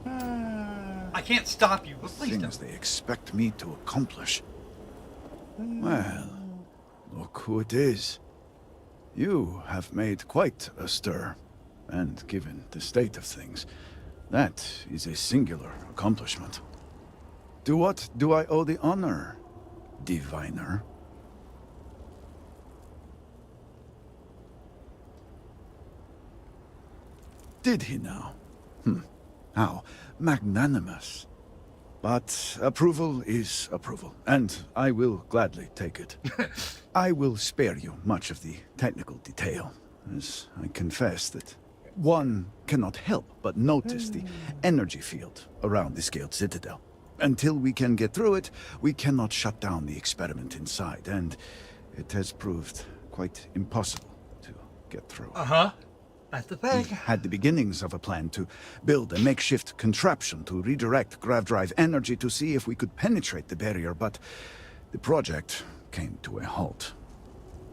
I can't stop you, but please Things don't. they expect me to accomplish. Well, look who it is. You have made quite a stir, and given the state of things, that is a singular accomplishment. To what do I owe the honor, diviner? Did he now? How magnanimous. But approval is approval, and I will gladly take it. I will spare you much of the technical detail, as I confess that one cannot help but notice the energy field around the Scaled Citadel. Until we can get through it, we cannot shut down the experiment inside, and it has proved quite impossible to get through. That's the thing. We had the beginnings of a plan to build a makeshift contraption to redirect grav drive energy to see if we could penetrate the barrier, but the project came to a halt.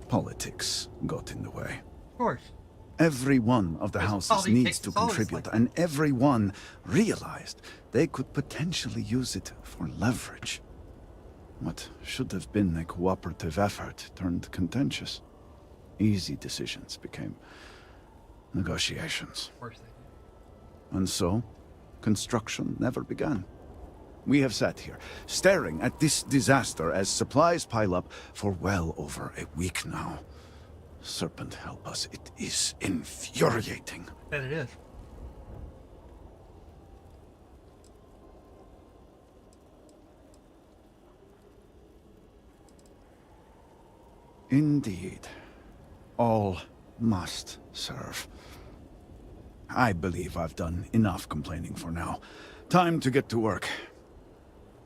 Politics got in the way. Of course. Every one of the houses needs to contribute, and everyone realized they could potentially use it for leverage. What should have been a cooperative effort turned contentious. Easy decisions became negotiations. Of course they do. And so, construction never began. We have sat here, staring at this disaster as supplies pile up for well over a week now. Serpent help us, it is infuriating. That it is. Indeed. All must serve. I believe I've done enough complaining for now. Time to get to work.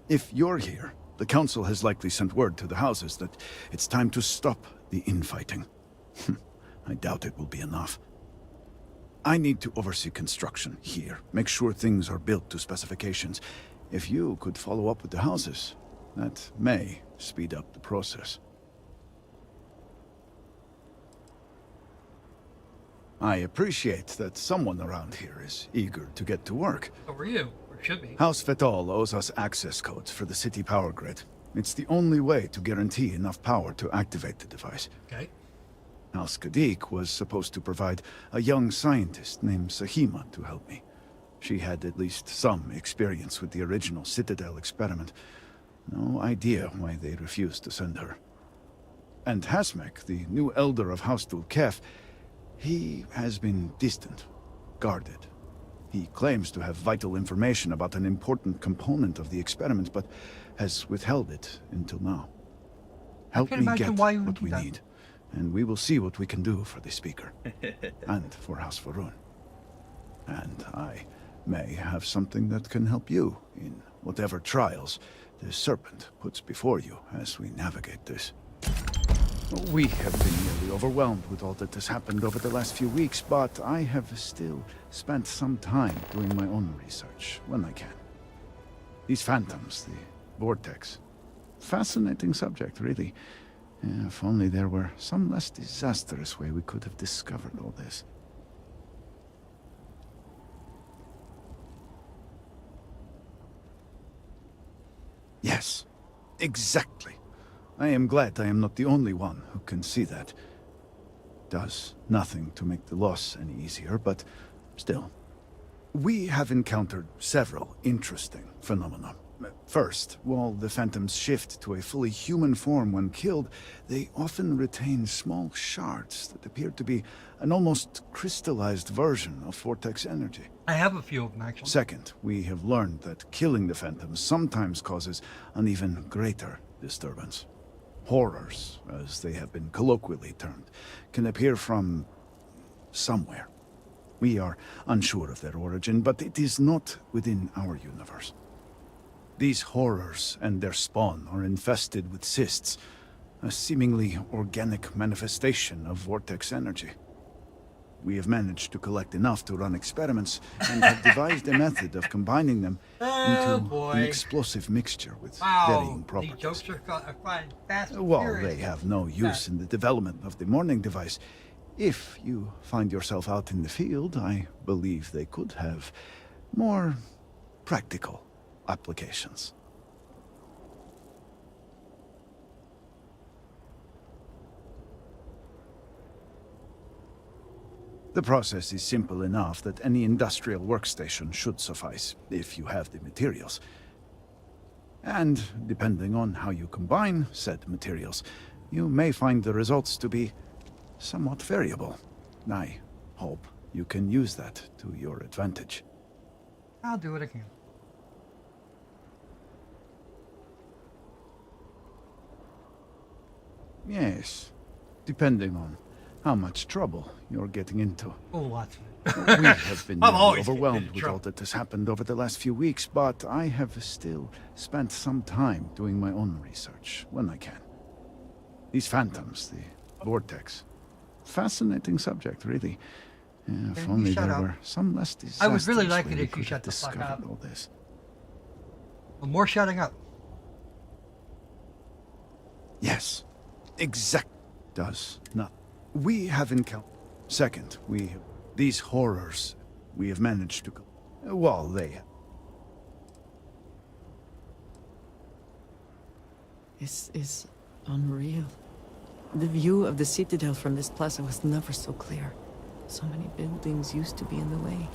If you're here, the Council has likely sent word to the houses that it's time to stop the infighting. I doubt it will be enough. I need to oversee construction here, make sure things are built to specifications. If you could follow up with the houses, that may speed up the process. I appreciate that someone around here is eager to get to work. So are you, or should be. House Fetal owes us access codes for the city power grid. It's the only way to guarantee enough power to activate the device. Okay. House Kadik was supposed to provide a young scientist named Sahima to help me. She had at least some experience with the original Citadel experiment. No idea why they refused to send her. And Hasmek, the new elder of House Dulkef, he has been distant, guarded. He claims to have vital information about an important component of the experiment, but has withheld it until now. Help me get what we need, and we will see what we can do for the Speaker, and for House Varun. And I may have something that can help you in whatever trials the Serpent puts before you as we navigate this. We have been nearly overwhelmed with all that has happened over the last few weeks, but I have still spent some time doing my own research when I can. These phantoms, the vortex. Fascinating subject, really. If only there were some less disastrous way we could have discovered all this. Yes, exactly. I am glad I am not the only one who can see that. Does nothing to make the loss any easier, but still. We have encountered several interesting phenomena, First, while the phantoms shift to a fully human form when killed, they often retain small shards that appear to be an almost crystallized version of vortex energy. I have a few of them, actually. Second, we have learned that killing the phantoms sometimes causes an even greater disturbance. Horrors, as they have been colloquially termed, can appear from somewhere. We are unsure of their origin, but it is not within our universe. These horrors and their spawn are infested with cysts, a seemingly organic manifestation of vortex energy. We have managed to collect enough to run experiments and have devised a method of combining them into an explosive mixture with varying properties. These jokes are flying fast and While furious. they have no use in the development of the morning device, if you find yourself out in the field, I believe they could have more practical applications. The process is simple enough that any industrial workstation should suffice, if you have the materials. And, depending on how you combine said materials, you may find the results to be somewhat variable. I hope you can use that to your advantage. I'll do what I can. Yes, depending on how much trouble you're getting into. Oh, lots. We have been I'm nearly always getting overwhelmed into with all trouble. that has happened over the last few weeks, but I have still spent some time doing my own research when I can. These phantoms, the vortex. Fascinating subject, really. Yeah, if Can only you shut there up? were some less disasters I would really like where it we if you could shut have the fuck discovered up. all this. Well, more shutting up. Yes, exact does not. We have encountered. Second, these horrors we have managed to. Well, they. This is unreal. The view of the Citadel from this plaza was never so clear. So many buildings used to be in the way.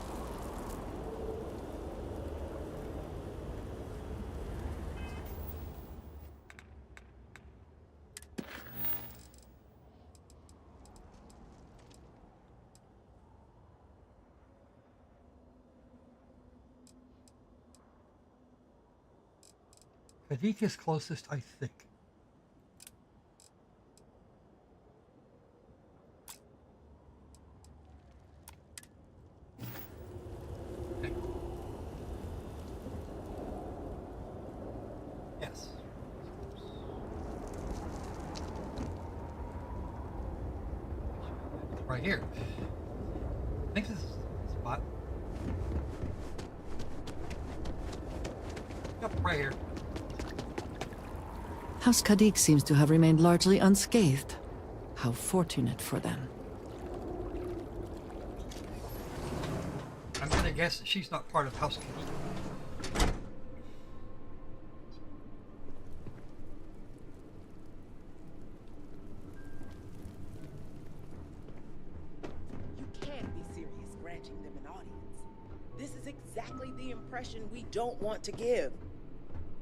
Kadik is closest, I think. Okay. Yes. Right here. I think this is the spot. Yep, right here. House Kadik seems to have remained largely unscathed. How fortunate for them. I'm gonna guess that she's not part of House Kadik. You can't be serious granting them an audience. This is exactly the impression we don't want to give.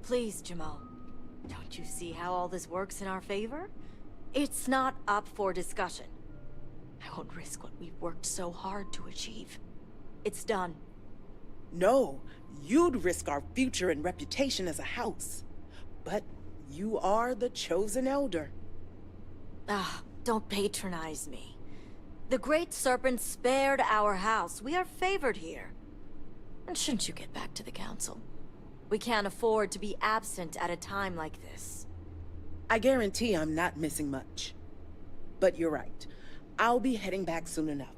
Please, Jamal. Don't you see how all this works in our favor? It's not up for discussion. I won't risk what we've worked so hard to achieve. It's done. No, you'd risk our future and reputation as a house. But you are the chosen elder. Ah, don't patronize me. The Great Serpent spared our house. We are favored here. And shouldn't you get back to the council? We can't afford to be absent at a time like this. I guarantee I'm not missing much. But you're right. I'll be heading back soon enough.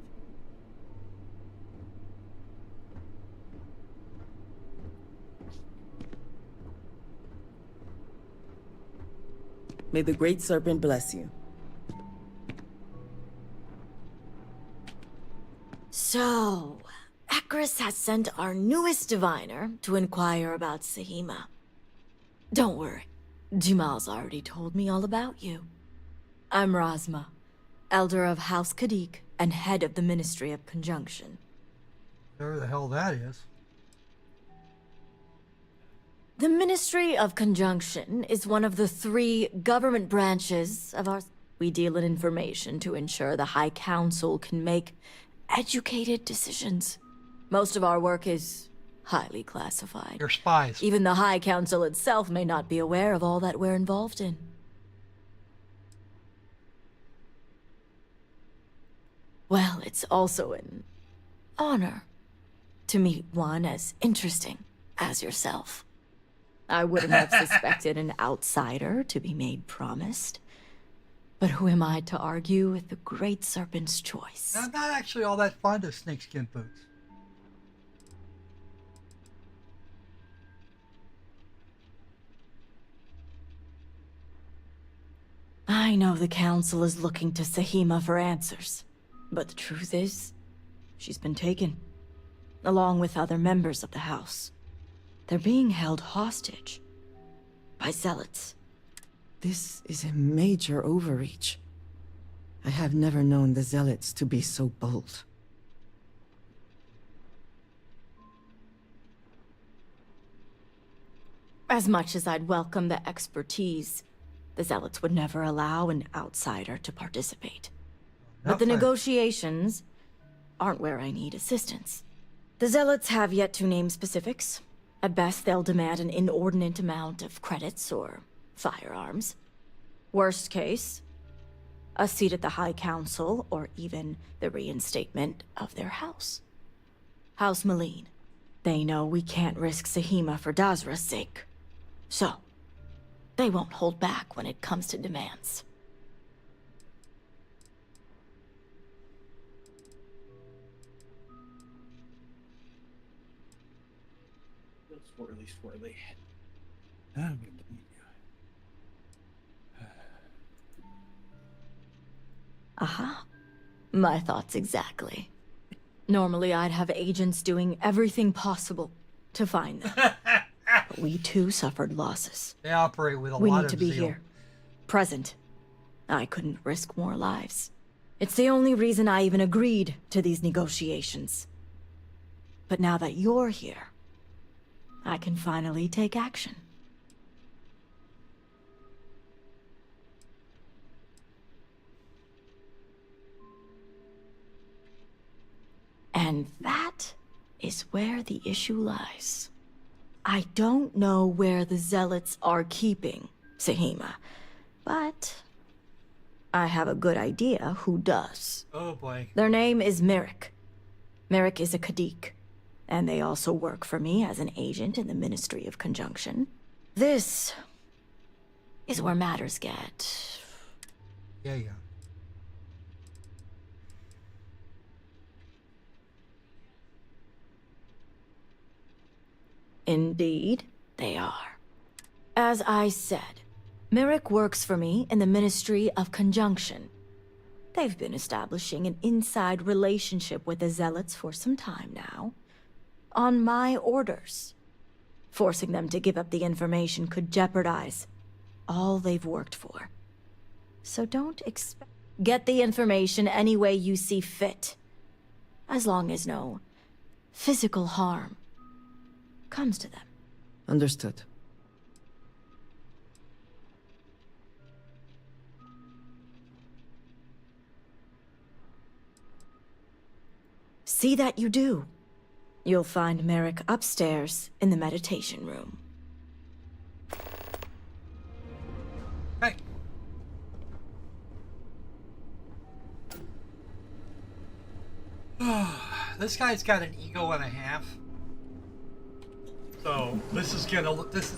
May the Great Serpent bless you. So, Akris has sent our newest diviner to inquire about Sahima. Don't worry, Jamal's already told me all about you. I'm Razma, Elder of House Kadik and head of the Ministry of Conjunction. Whatever the hell that is. The Ministry of Conjunction is one of the 3 government branches of our... We deal in information to ensure the High Council can make educated decisions. Most of our work is highly classified. You're spies. Even the High Council itself may not be aware of all that we're involved in. Well, it's also an honor to meet one as interesting as yourself. I wouldn't have suspected an outsider to be made promised. But who am I to argue with the Great Serpent's choice? I'm not actually all that fond of snakeskin boots. I know the Council is looking to Sahima for answers. But the truth is, she's been taken, along with other members of the House. They're being held hostage by zealots. This is a major overreach. I have never known the zealots to be so bold. As much as I'd welcome the expertise, the zealots would never allow an outsider to participate. But the negotiations aren't where I need assistance. The zealots have yet to name specifics. At best, they'll demand an inordinate amount of credits or firearms. Worst case, a seat at the High Council or even the reinstatement of their house. House Maleen. They know we can't risk Sahima for Dazra's sake. So, they won't hold back when it comes to demands. Swirly, swirly. Aha. My thoughts exactly. Normally I'd have agents doing everything possible to find them. But we too suffered losses. They operate with a We lot need of to be zeal. here. Present. I couldn't risk more lives. It's the only reason I even agreed to these negotiations. But now that you're here, I can finally take action. And that is where the issue lies. I don't know where the zealots are keeping Sahima, but I have a good idea who does. Oh boy. Their name is Merrick. Merrick is a Kadik, and they also work for me as an agent in the Ministry of Conjunction. This is where matters get... Yeah. Indeed, they are. As I said, Merrick works for me in the Ministry of Conjunction. They've been establishing an inside relationship with the Zealots for some time now. On my orders. Forcing them to give up the information could jeopardize all they've worked for. So don't expect... Get the information any way you see fit. As long as no physical harm comes to them. Understood. See that you do. You'll find Merrick upstairs in the meditation room. Hey. This guy's got an ego and a half. So this is gonna look this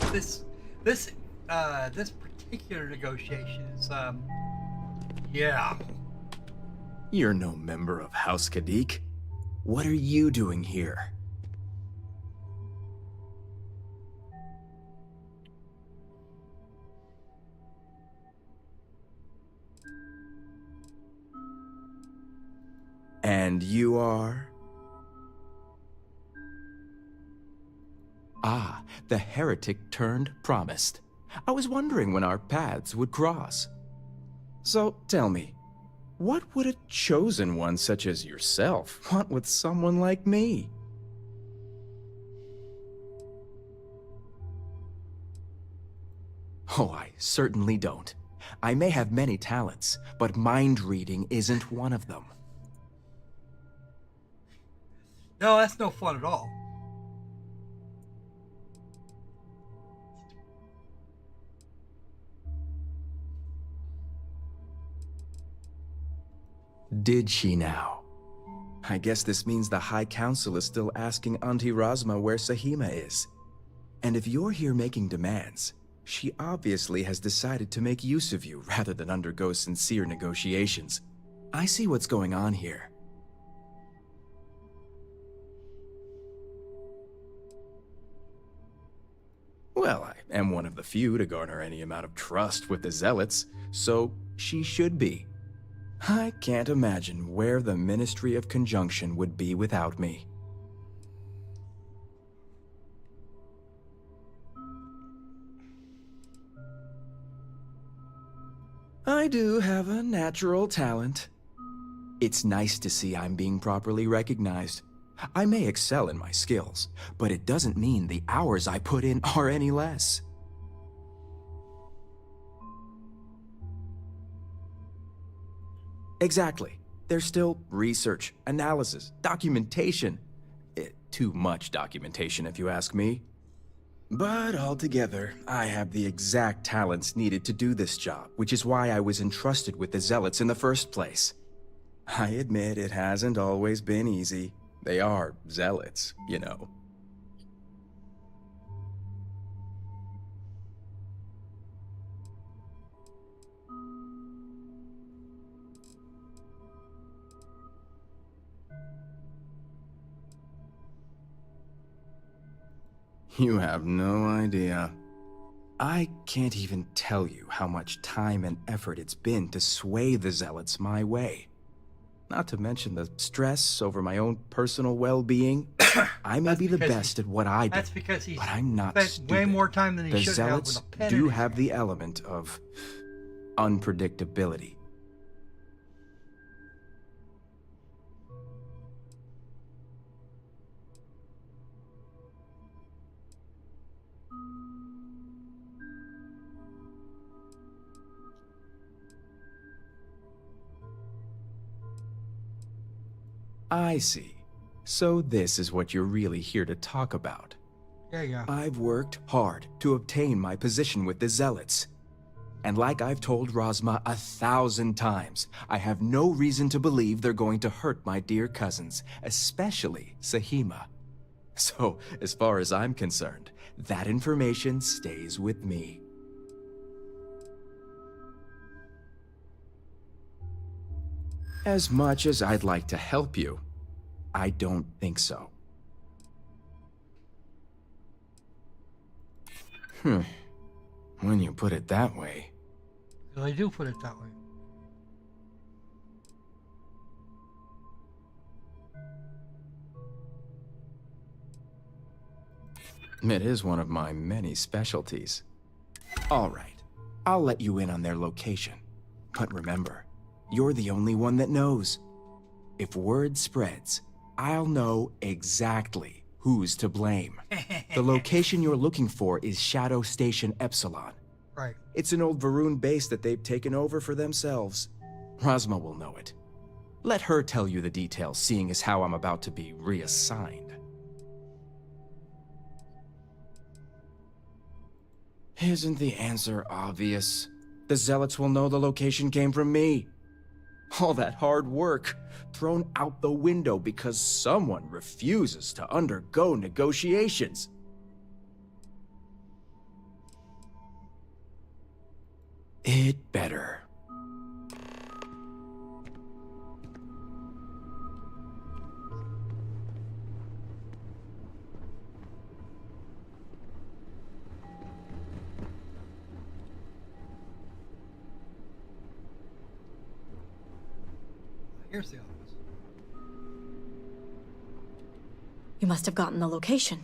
particular negotiation is yeah. You're no member of House Kadik. What are you doing here? And you are? Ah, the heretic turned promised. I was wondering when our paths would cross. So tell me, what would a chosen one such as yourself want with someone like me? Oh, I certainly don't. I may have many talents, but mind reading isn't one of them. No, that's no fun at all. Did she now? I guess this means the High Council is still asking Auntie Rosma where Sahima is. And if you're here making demands, she obviously has decided to make use of you rather than undergo sincere negotiations. I see what's going on here. Well, I am one of the few to garner any amount of trust with the Zealots, so she should be. I can't imagine where the Ministry of Conjunction would be without me. I do have a natural talent. It's nice to see I'm being properly recognized. I may excel in my skills, but it doesn't mean the hours I put in are any less. Exactly. There's still research, analysis, documentation. Too much documentation, if you ask me. But altogether, I have the exact talents needed to do this job, which is why I was entrusted with the Zealots in the first place. I admit it hasn't always been easy. They are Zealots, you know. You have no idea. I can't even tell you how much time and effort it's been to sway the Zealots my way. Not to mention the stress over my own personal well-being. I may be the best at what I do, That's because he's but I'm not spent stupid. way more time than he The should have with Zealots a pen do in his have the element of unpredictability. I see. So this is what you're really here to talk about. Yeah. I've worked hard to obtain my position with the Zealots. And like I've told Rosma 1,000 times, I have no reason to believe they're going to hurt my dear cousins, especially Sahima. So, as far as I'm concerned, that information stays with me. As much as I'd like to help you, I don't think so. When you put it that way. Well, I do put it that way. It is one of my many specialties. All right, I'll let you in on their location. But remember, you're the only one that knows. If word spreads, I'll know exactly who's to blame. The location you're looking for is Shadow Station Epsilon. Right. It's an old Varun base that they've taken over for themselves. Rosma will know it. Let her tell you the details, seeing as how I'm about to be reassigned. Isn't the answer obvious? The Zealots will know the location came from me. All that hard work thrown out the window because someone refuses to undergo negotiations. It better. Here's the office. You must have gotten the location.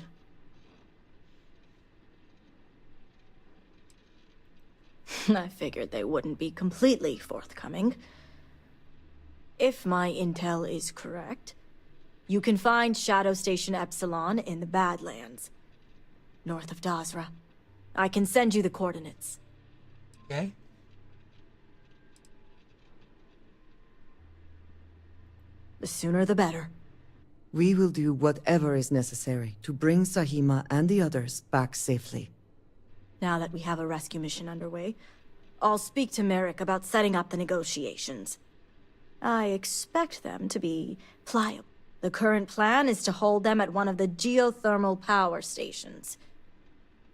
I figured they wouldn't be completely forthcoming. If my intel is correct, you can find Shadow Station Epsilon in the Badlands, north of Dazra. I can send you the coordinates. Okay. The sooner the better. We will do whatever is necessary to bring Sahima and the others back safely. Now that we have a rescue mission underway, I'll speak to Merrick about setting up the negotiations. I expect them to be pliable. The current plan is to hold them at one of the geothermal power stations.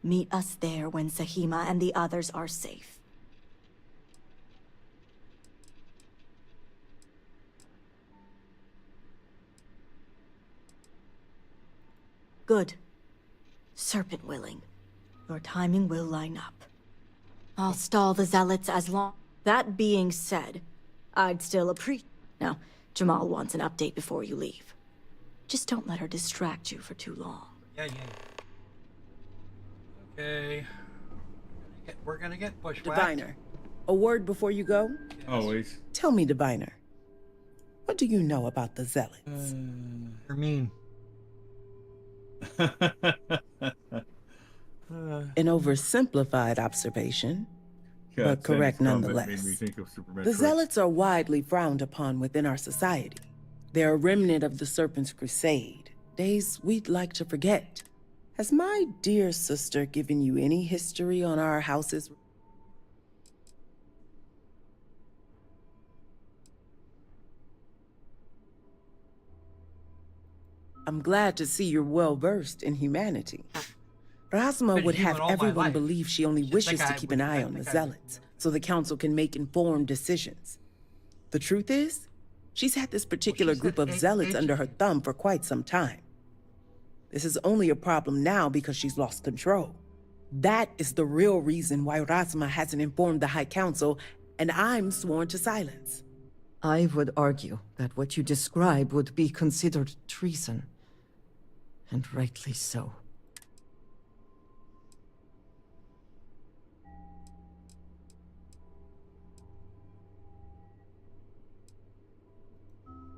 Meet us there when Sahima and the others are safe. Good. Serpent willing. Your timing will line up. I'll stall the zealots as long... That being said, I'd still appreciate... Now, Jamal wants an update before you leave. Just don't let her distract you for too long. Yeah. Okay. We're gonna get bushwhacked. Diviner, a word before you go? Always. Tell me, Diviner, what do you know about the zealots? They're mean. An oversimplified observation, God, but correct Sandy's comment nonetheless. made me think of Super The Metroid. zealots are widely frowned upon within our society. They're a remnant of the Serpent's Crusade, days we'd like to forget. Has my dear sister given you any history on our houses? I'm glad to see you're well versed in humanity. Rasma Been would human have all my everyone life. believe she only Just wishes think to I keep would- an eye I on the think I would- zealots, so the council can make informed decisions. The truth is, she's had this particular she's group an of zealots agent. under her thumb for quite some time. This is only a problem now because she's lost control. That is the real reason why Rasma hasn't informed the High Council, and I'm sworn to silence. I would argue that what you describe would be considered treason. And rightly so.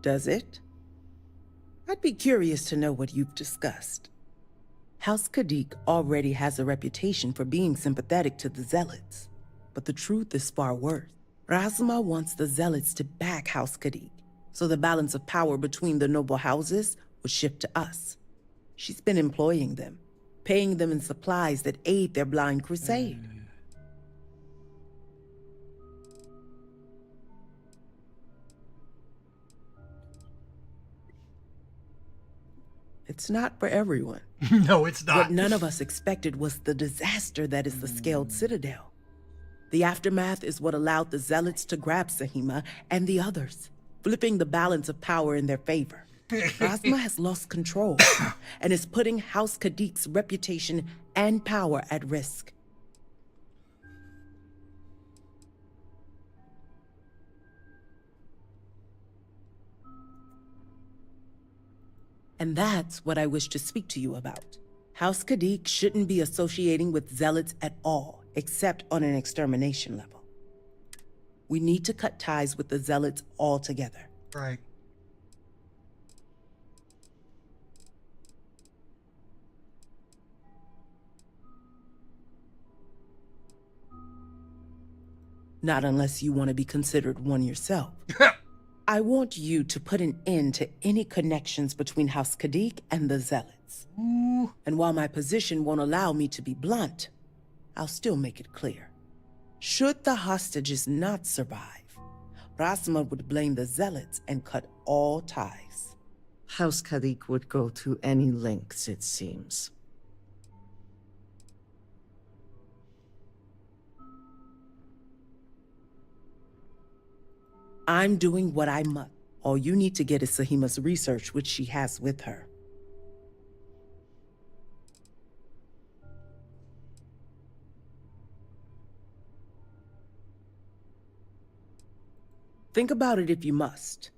Does it? I'd be curious to know what you've discussed. House Kadik already has a reputation for being sympathetic to the zealots, but the truth is far worse. Razma wants the zealots to back House Kadik, so the balance of power between the noble houses would shift to us. She's been employing them, paying them in supplies that aid their blind crusade. It's not for everyone. No, it's not. What none of us expected was the disaster that is the Scaled Citadel. The aftermath is what allowed the Zealots to grab Sahima and the others, flipping the balance of power in their favor. Rasma has lost control and is putting House Kadik's reputation and power at risk. And that's what I wish to speak to you about. House Kadik shouldn't be associating with zealots at all, except on an extermination level. We need to cut ties with the zealots altogether. Right. Not unless you want to be considered one yourself. I want you to put an end to any connections between House Kadik and the zealots. Ooh. And while my position won't allow me to be blunt, I'll still make it clear. Should the hostages not survive, Rasma would blame the zealots and cut all ties. House Kadik would go to any lengths, it seems. I'm doing what I must. All you need to get is Sahima's research, which she has with her. Think about it if you must.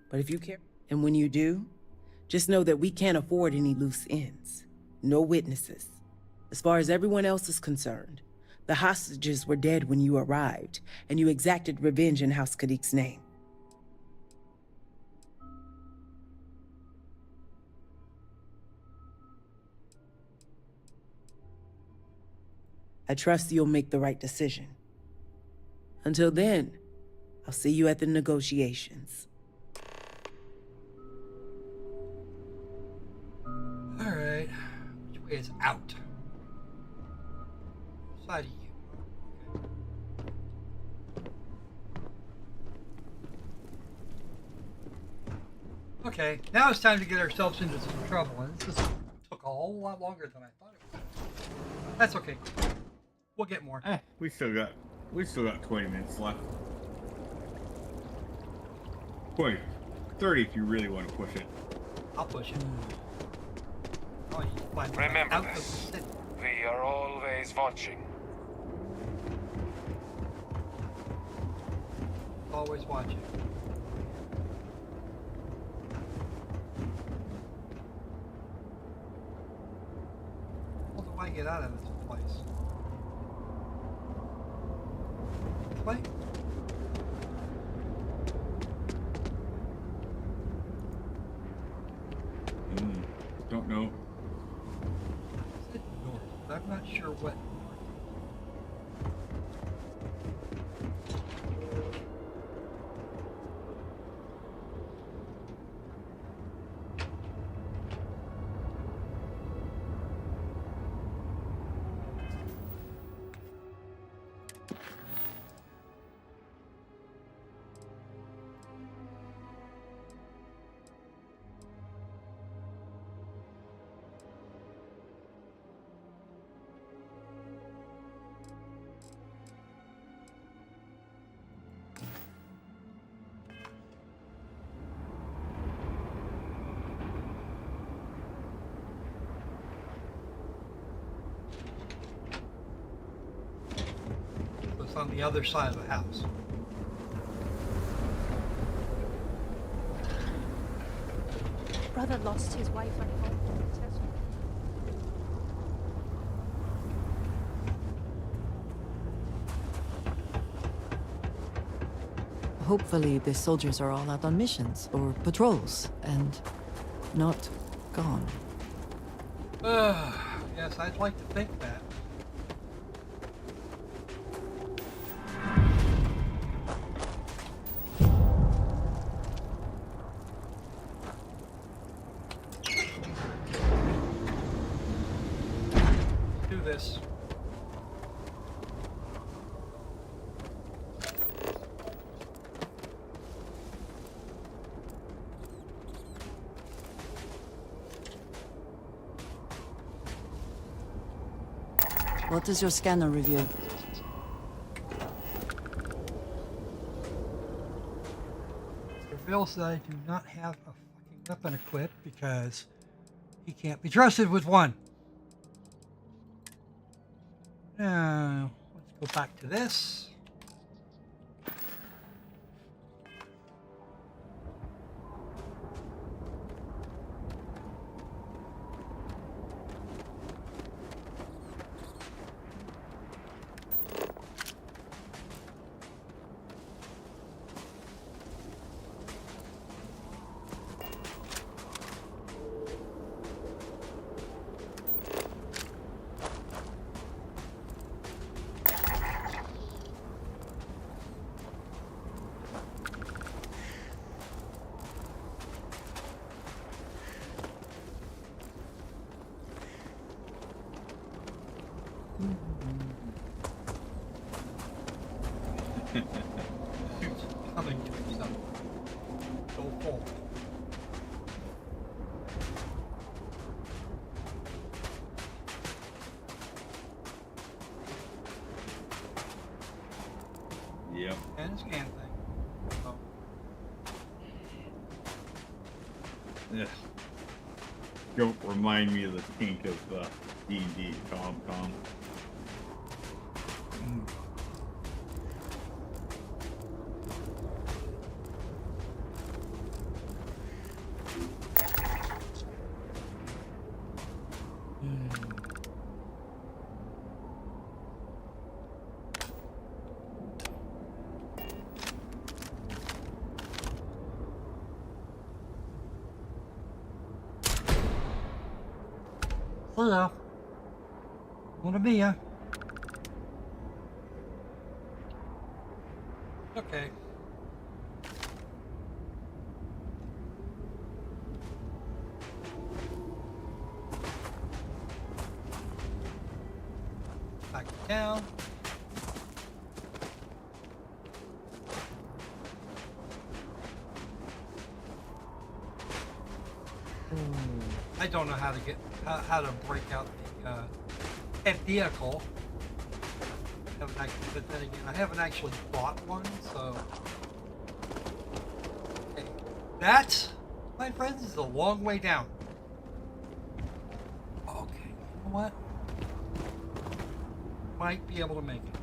But if you care, and when you do, just know that we can't afford any loose ends. No witnesses. As far as everyone else is concerned, the hostages were dead when you arrived, and you exacted revenge in House Kadik's name. I trust you'll make the right decision. Until then, I'll see you at the negotiations. All right. Which way is out? Side of you. Okay, now it's time to get ourselves into some trouble, and this took a whole lot longer than I thought it would. That's okay. We'll get more. We still got 20 minutes left. 20, 30 if you really want to push it. I'll push it. Oh, you find Remember out of the this. city. We are always watching. Always watching. How do I get out of this place? This way? Don't know. Is it north? But I'm not sure what. It's on the other side of the house. Brother lost his wife and home. Hopefully the soldiers are all out on missions or patrols and not gone. Yes, I'd like to think that. Do this. What does your scanner reveal? It reveals that I do not have a fucking weapon equipped because he can't be trusted with one. Now, let's go back to this. Coming to himself. Go forward. Yep. And a scan thing. Oh. Yeah. Don't remind me of the tank of D&D Tom. Hello. Wanna be ya? Okay. Back down. I don't know how to get how to break out the vehicle. But then again, I haven't actually bought one, so okay. That, my friends, is a long way down. Okay, you know what? Might be able to make it.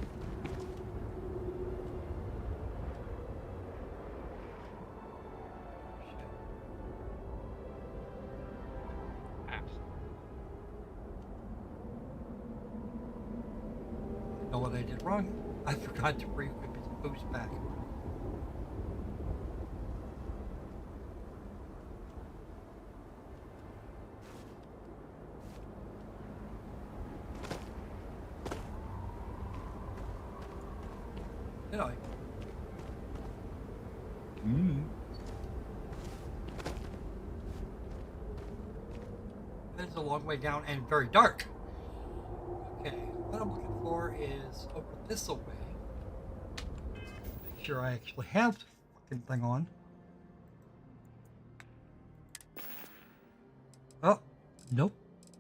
Know what I did wrong? I forgot to re-equip his boost back. Did I? It's a long way down and very dark. Okay, what I'm looking for is over this way. Make sure I actually have the fucking thing on. Oh, nope.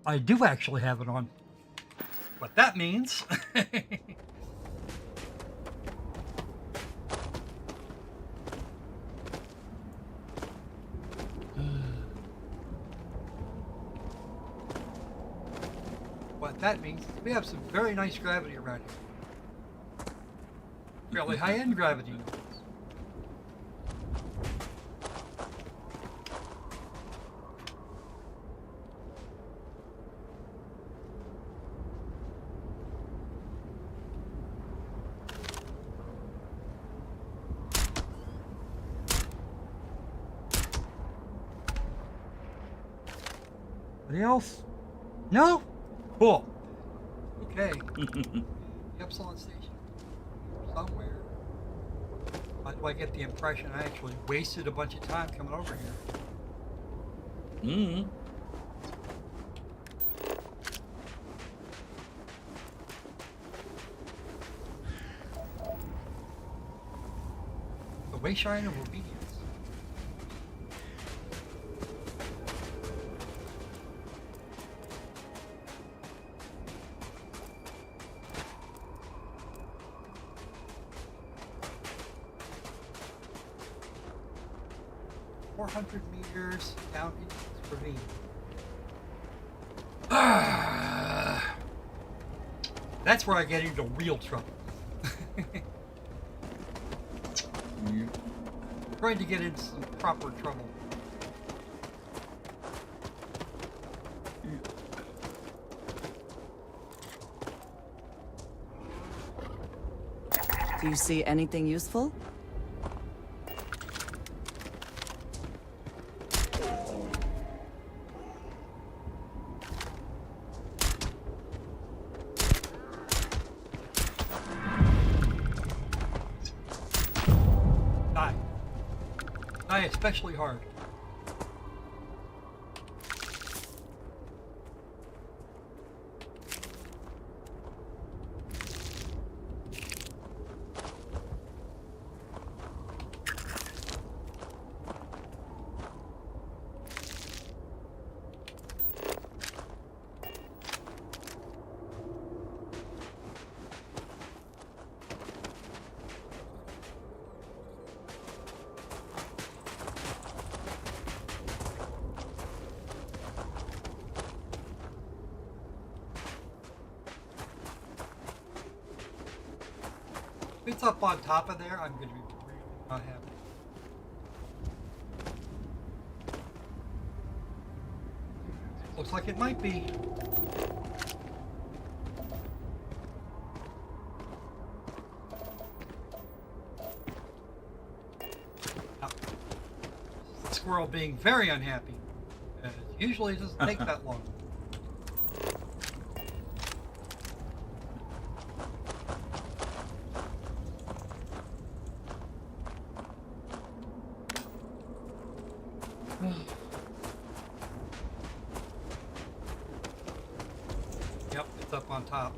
I do actually have it on. What that means. What that means is we have some very nice gravity around here. Fairly high-end gravity. Anybody else? No? Cool. Okay. The Epsilon station. Somewhere. Why do I get the impression I actually wasted a bunch of time coming over here? The Wayshrine of Obedience. Meters down into this ravine. That's where I get into real trouble. Trying to get into some proper trouble. Do you see anything useful? Especially hard. If it's up on top of there, I'm going to be really not happy. Looks like it might be. Oh. The squirrel being very unhappy. Usually it doesn't take that long. on top.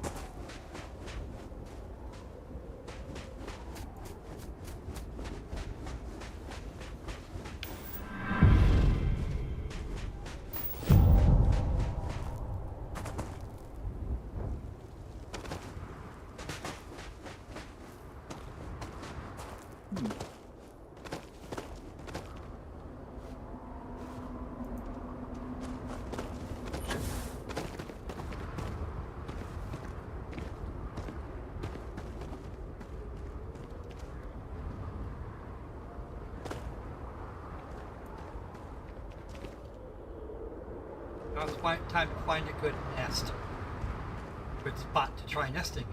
Now it's time to find a good nest. Good spot to try nesting in.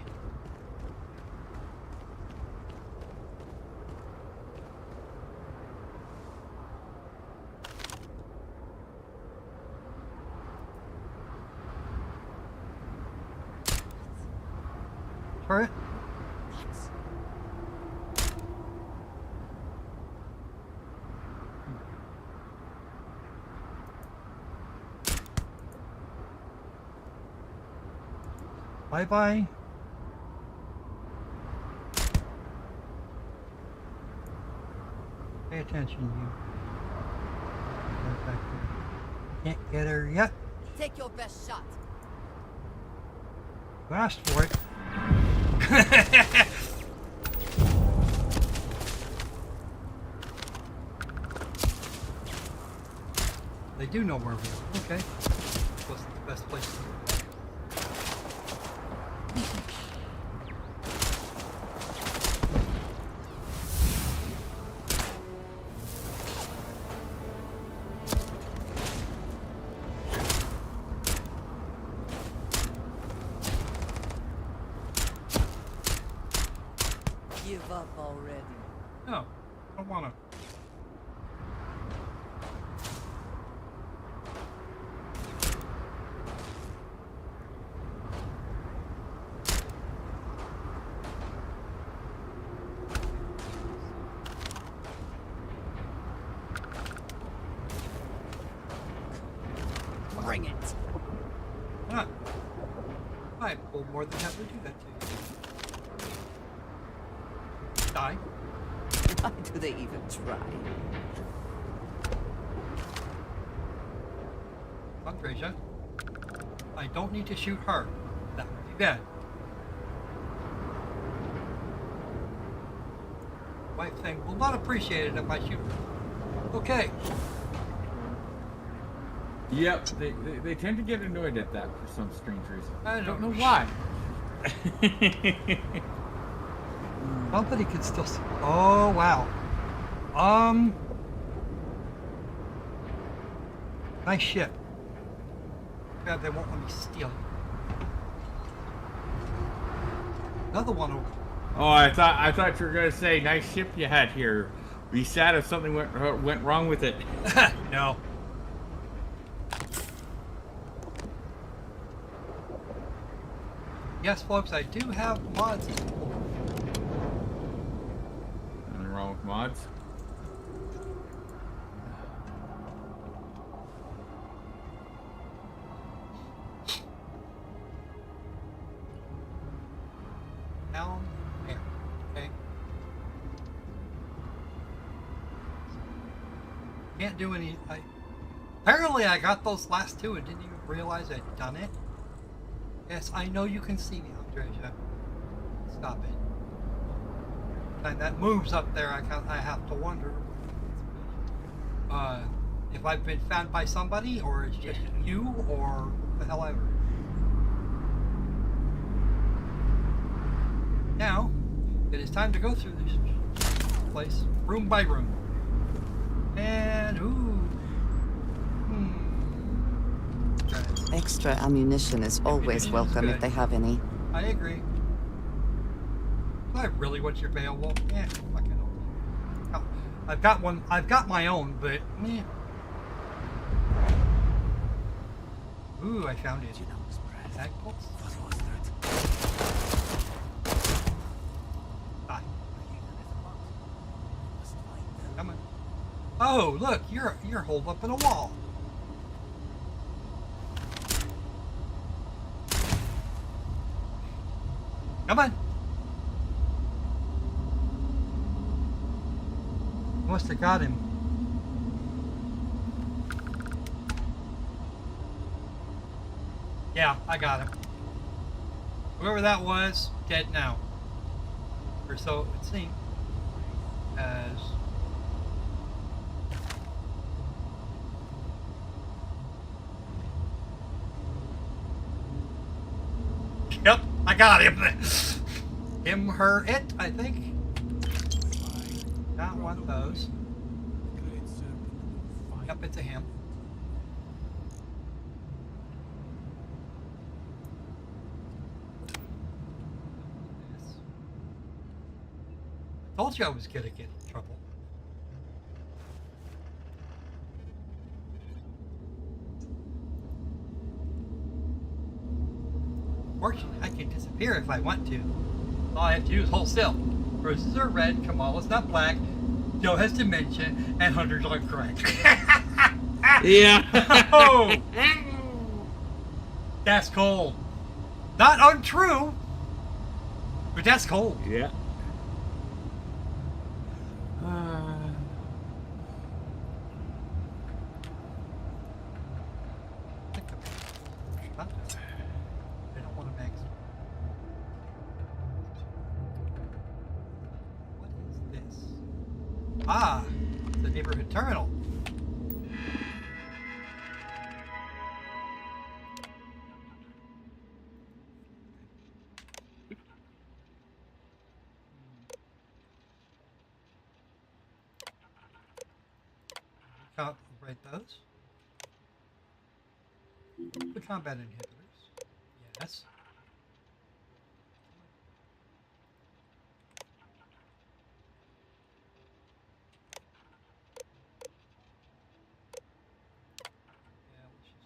Turret? Bye-bye. Pay attention, you. Right back there. Can't get her yet. Take your best shot. You asked for it. They do know where we are. Okay. Wasn't the best place to go. Give up already. No, I don't wanna. Bring it. Not. I will more than happily do that to you. Die. Why do they even try? Andreja. I don't need to shoot her. That would be bad. Wife thing will not appreciate it if I shoot her. Okay. Yep, they tend to get annoyed at that for some strange reason. I don't know why. Somebody could still see. Oh, wow. Nice ship. God, they won't let me steal it. Another one over. Oh, I thought you were gonna say nice ship you had here. Be sad if something went wrong with it. No. Yes, folks, I do have mods. Nothing wrong with mods. Down there. Okay. Can't do any. Apparently, I got those last two and didn't even realize I'd done it. Yes, I know you can see me, Andreja. Stop it. And that moves up there, I have to wonder if I've been found by somebody, or it's just you, or the hell ever. Now, it is time to go through this place, room by room. And, ooh. Extra ammunition is always welcome if they have any. I agree. Is that really what you're Beowulf? Yeah, fucking oh, I've got one. I've got my own, but meh. Ooh, I found it. Tag pulse. Die. Come on. Oh, look, you're holed up in a wall. Come on. Must have got him. Yeah, I got him. Whoever that was, dead now. Or so it seemed. As yep, I got him. Him, her, it, I think. Not one of those. Yep, it's a him. Told you I was gonna get in trouble. Fortunately, I can disappear if I want to. All I have to do is hold still. Roses are red, Kamala's not black, Joe has dementia, and Hunter's on crack. Yeah. Oh! That's cold. Not untrue, but that's cold. Yeah. I don't want to max. What is this? Ah, the neighborhood terminal. Can't rate those. The combat inhibitors. Yes. Yeah, let's just...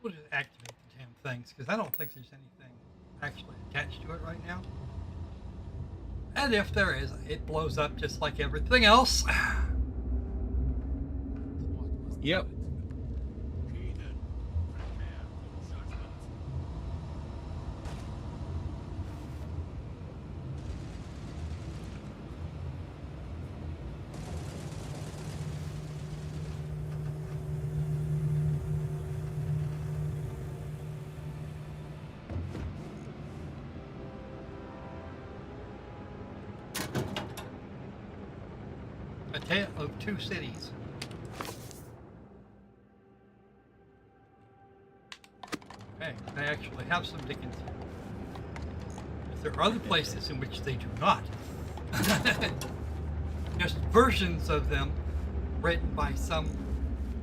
We'll just activate the damn things, because I don't think there's anything actually attached to it right now. And if there is, it blows up just like everything else. Yep. A tale of two cities. Okay, they actually have some Dickens here. But there are other places in which they do not. Just versions of them written by some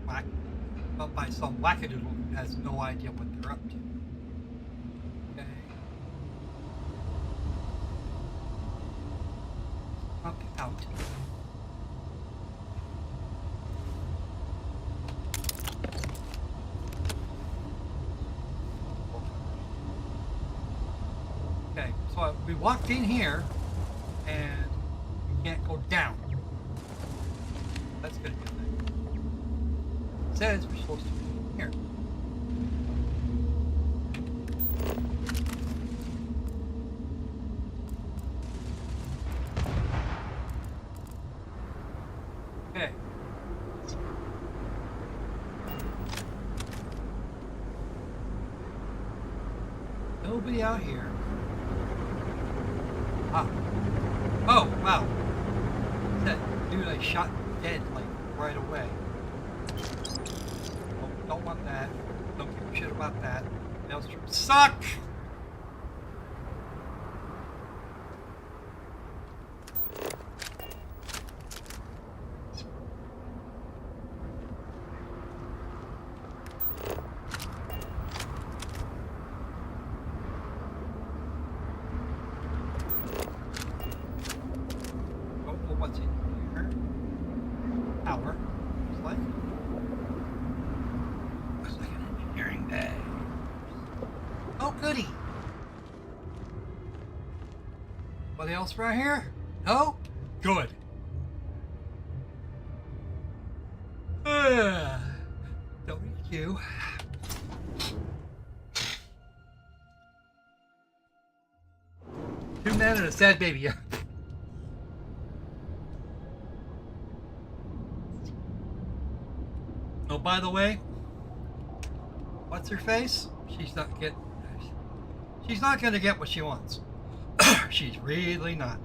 wackadoodle who has no idea what they're up to. Okay. Up out. Okay, so we walked in here, and we can't go down. That's gonna be a thing. It says we're supposed to be here. Okay. Nobody out here. Ah. Oh, wow. That dude I shot dead, like, right away. Oh, don't want that. Don't give a shit about that. Maelstrom suck! What's in here? Power. Looks like. Looks like an engineering day. Oh, goody. What else right here? No? Good. Don't need you. Two men and a sad baby. Oh, by the way, what's her face? She's not gonna get what she wants. She's really not.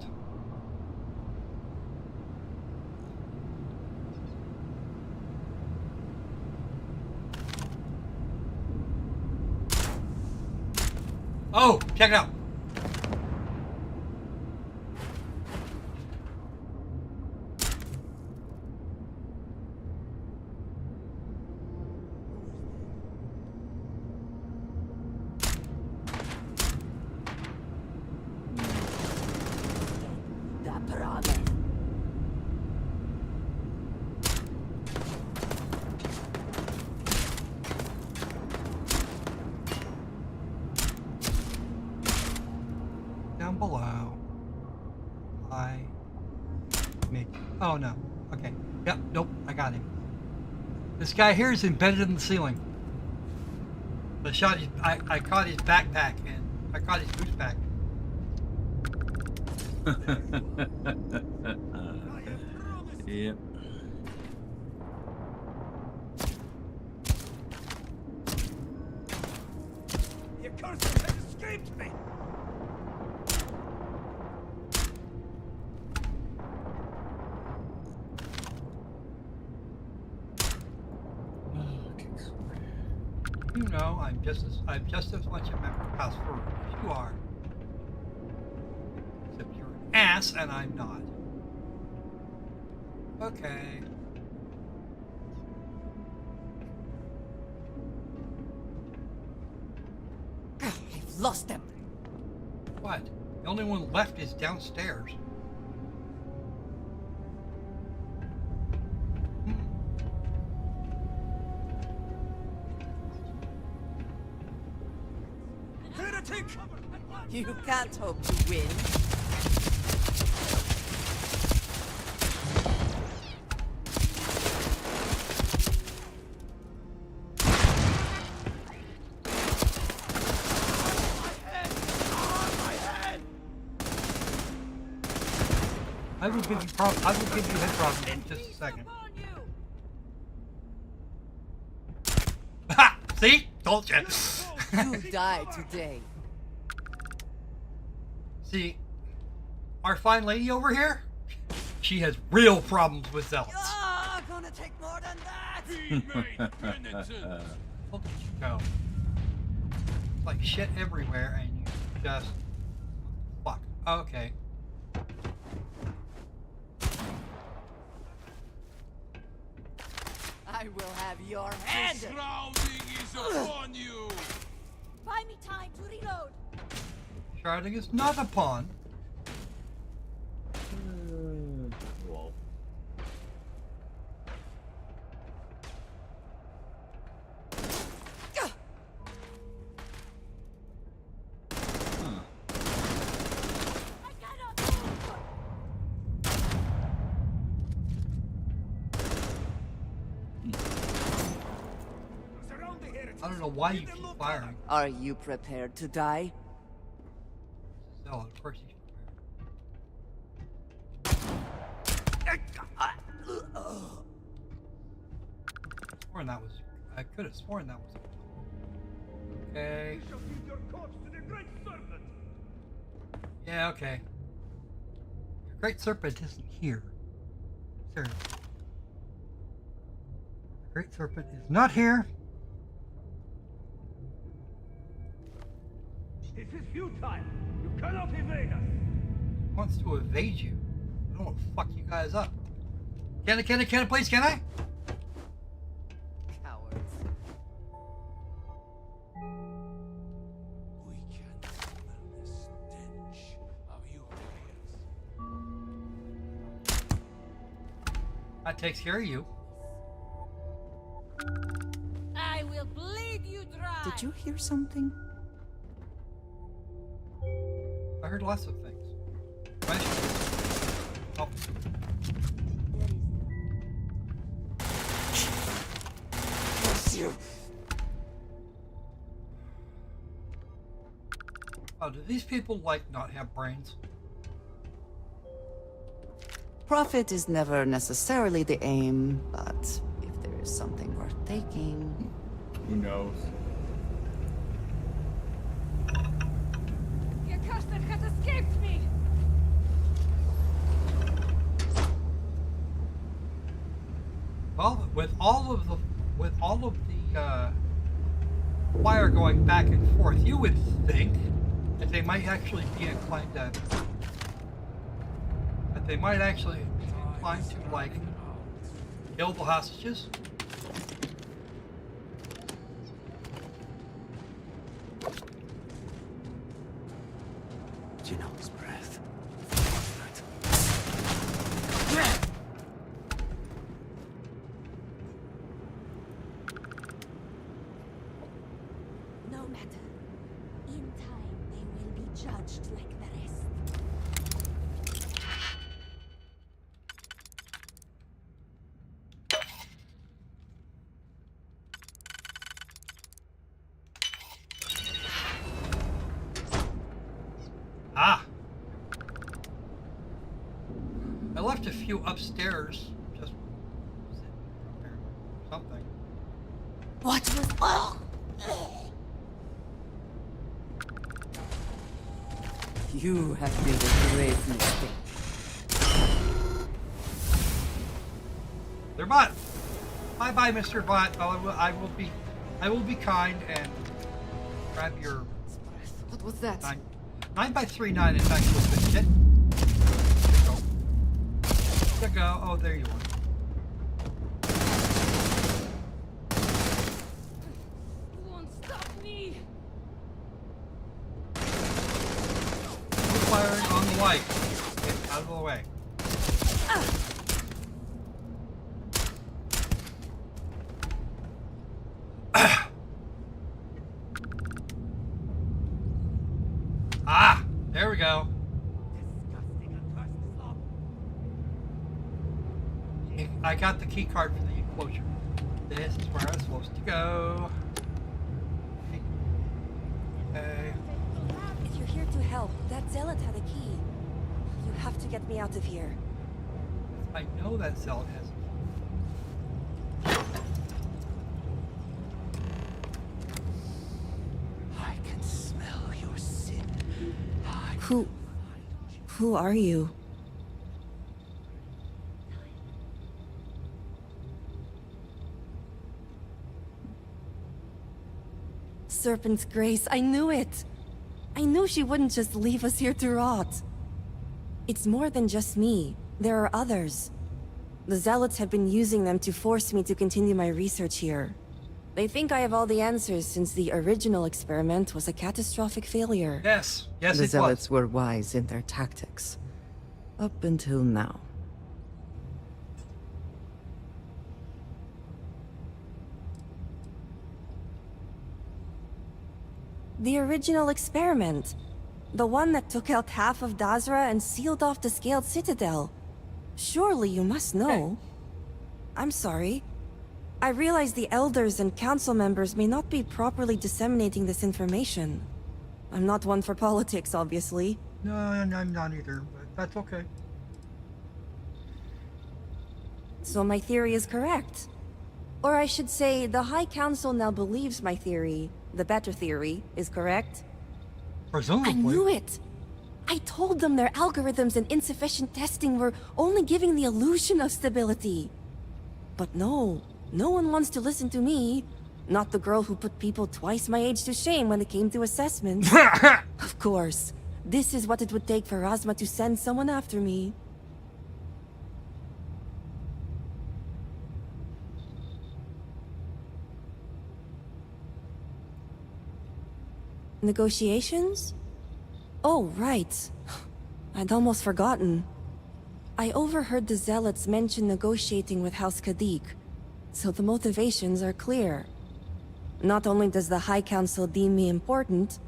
Oh, check it out. Down below. Oh no. Okay. Yep. Nope. I got him. This guy here is embedded in the ceiling. I caught his backpack and I caught his boost pack. Yep. You cursed has escaped me! You know, I'm just as much a member of House Farouk as you are. Except you're an ass and I'm not. Okay. I've lost them. What? The only one left is downstairs. You can't hope to win. I will give you head problem in just a second. Ha! See? Told you. You die today. See, our fine lady over here, she has real problems with zealots. Gonna take more than that. Look at you go. It's like shit everywhere and you just... Fuck. Okay. I will have your head. The shrouding is upon you. Buy me time to reload. Shrouding is not a pawn. Whoa. I don't know why you keep firing. Are you prepared to die? No, of course he's sworn that was. I could have sworn that was. Okay. Yeah, okay. Your great serpent isn't here. Seriously. The great serpent is not here. This is futile. You cannot evade us. He wants to evade you. I don't want to fuck you guys up. Can I please, can I? Cowards. We can smell the stench of your ears. That takes care of you. I will bleed you dry. Did you hear something? I heard lots of things. Oh. Oh, do these people like not have brains? Profit is never necessarily the aim, but if there is something worth taking... Who knows? Your cousin has escaped me! Well, with all of the wire going back and forth, you would think that they might actually be inclined to like kill the hostages. Juno's breath. No matter. In time, they will be judged like the rest. Ah! I left a few upstairs. Just something. What was... Oh! You have made a grave mistake. They're bot. Bye bye, Mr. Bot. I will be kind and grab your. What was that? 9x39 in fact was the shit. There you go. Oh, there you are. You won't stop me! Firing on the light. Get out of the way. Ah! There we go. I got the key card for the enclosure. This is where I was supposed to go. Okay. If you're here to help, that zealot had a key. You have to get me out of here. I know that zealot has. I can smell your sin. Who are you? Serpent's Grace, I knew it! I knew she wouldn't just leave us here to rot. It's more than just me. There are others. The Zealots have been using them to force me to continue my research here. They think I have all the answers since the original experiment was a catastrophic failure. Yes, yes, The Zealots were wise in their tactics. Up until now. The original experiment. The one that took out half of Dazra and sealed off the Scaled Citadel. Surely you must know. I'm sorry. I realize the elders and council members may not be properly disseminating this information. I'm not one for politics, obviously. No, I'm not either, but that's okay. So my theory is correct. Or I should say, the High Council now believes my theory, the better theory, is correct. Presumably. I knew it! I told them their algorithms and insufficient testing were only giving the illusion of stability. But no one wants to listen to me. Not the girl who put people twice my age to shame when it came to assessments. Of course. This is what it would take for Razma to send someone after me. Negotiations? Oh, right. I'd almost forgotten. I overheard the Zealots mention negotiating with House Kadik, so the motivations are clear. Not only does the High Council deem me important,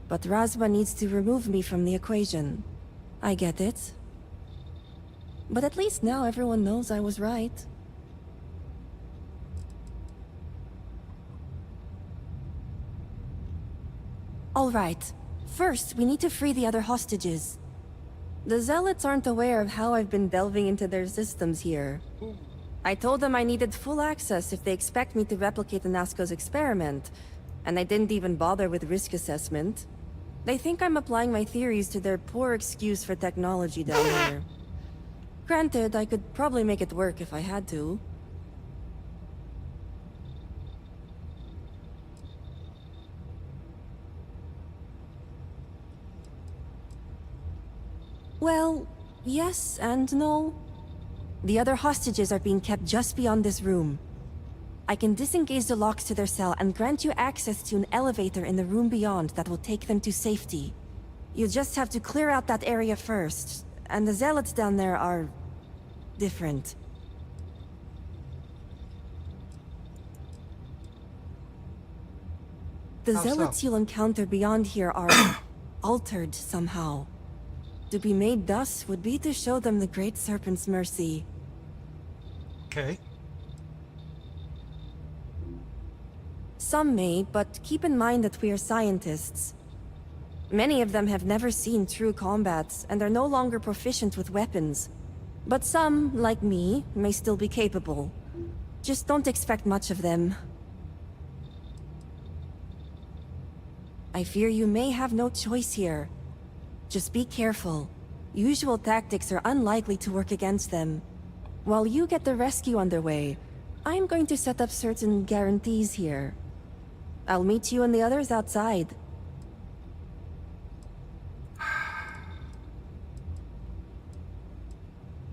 but Razma needs to remove me from the equation. I get it. But at least now everyone knows I was right. All right. First, we need to free the other hostages. The Zealots aren't aware of how I've been delving into their systems here. I told them I needed full access if they expect me to replicate Anasco's experiment, and I didn't even bother with risk assessment. They think I'm applying my theories to their poor excuse for technology down here. Granted, I could probably make it work if I had to. Well, yes and no. The other hostages are being kept just beyond this room. I can disengage the locks to their cell and grant you access to an elevator in the room beyond that will take them to safety. You just have to clear out that area first, and the Zealots down there are... different. The How so? Zealots you'll encounter beyond here are... altered somehow. To be made thus would be to show them the Great Serpent's mercy. Okay. Some may, but keep in mind that we are scientists. Many of them have never seen true combat and are no longer proficient with weapons. But some, like me, may still be capable. Just don't expect much of them. I fear you may have no choice here. Just be careful. Usual tactics are unlikely to work against them. While you get the rescue underway, I'm going to set up certain guarantees here. I'll meet you and the others outside.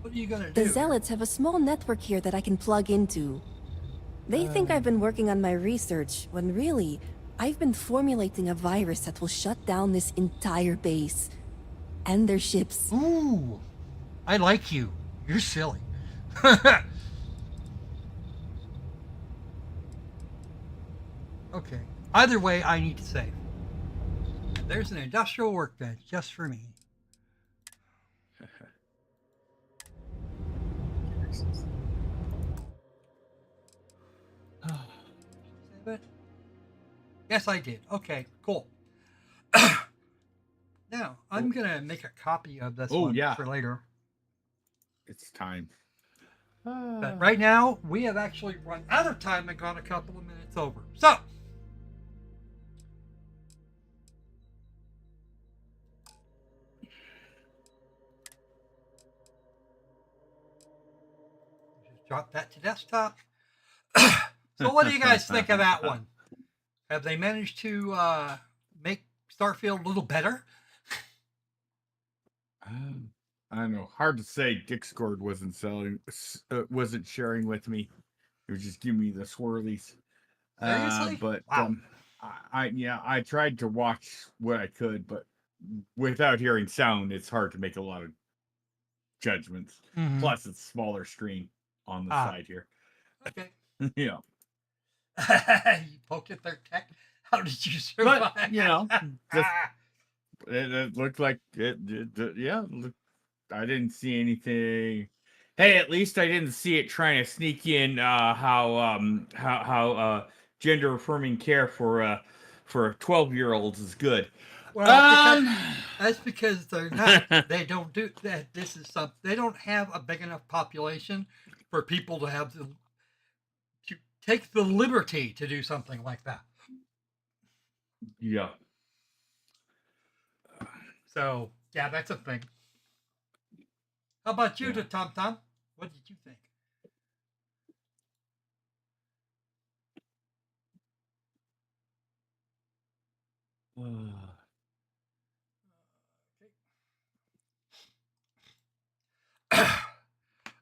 What are you gonna The do? Zealots have a small network here that I can plug into. They think I've been working on my research, when really, I've been formulating a virus that will shut down this entire base. And their ships. Ooh, I like you. You're silly. Okay. Either way, I need to save. There's an industrial workbench just for me. Save it? Yes, I did. Okay, cool. Now, I'm going to make a copy of this one for later. It's time. But right now, we have actually run out of time and gone a couple of minutes over. So, just drop that to desktop. So, what do you guys think of that one? Have they managed to make Starfield a little better? I don't know. Hard to say. Discord wasn't sharing with me. It was just giving me the swirlies. Seriously? But wow. I tried to watch what I could, but without hearing sound, it's hard to make a lot of judgments. Mhm. Plus, it's smaller screen on the side here. Okay. Yeah. You poked at their tech. How did you survive? But, just, it looked like it. Yeah. I didn't see anything. Hey, at least I didn't see it trying to sneak in how gender affirming care for 12-year-olds is good. Well, that's because they're not. They don't do that. This is something. They don't have a big enough population for people to have to take the liberty to do something like that. Yeah. So yeah, that's a thing. How about you, Tom Tom? What did you think?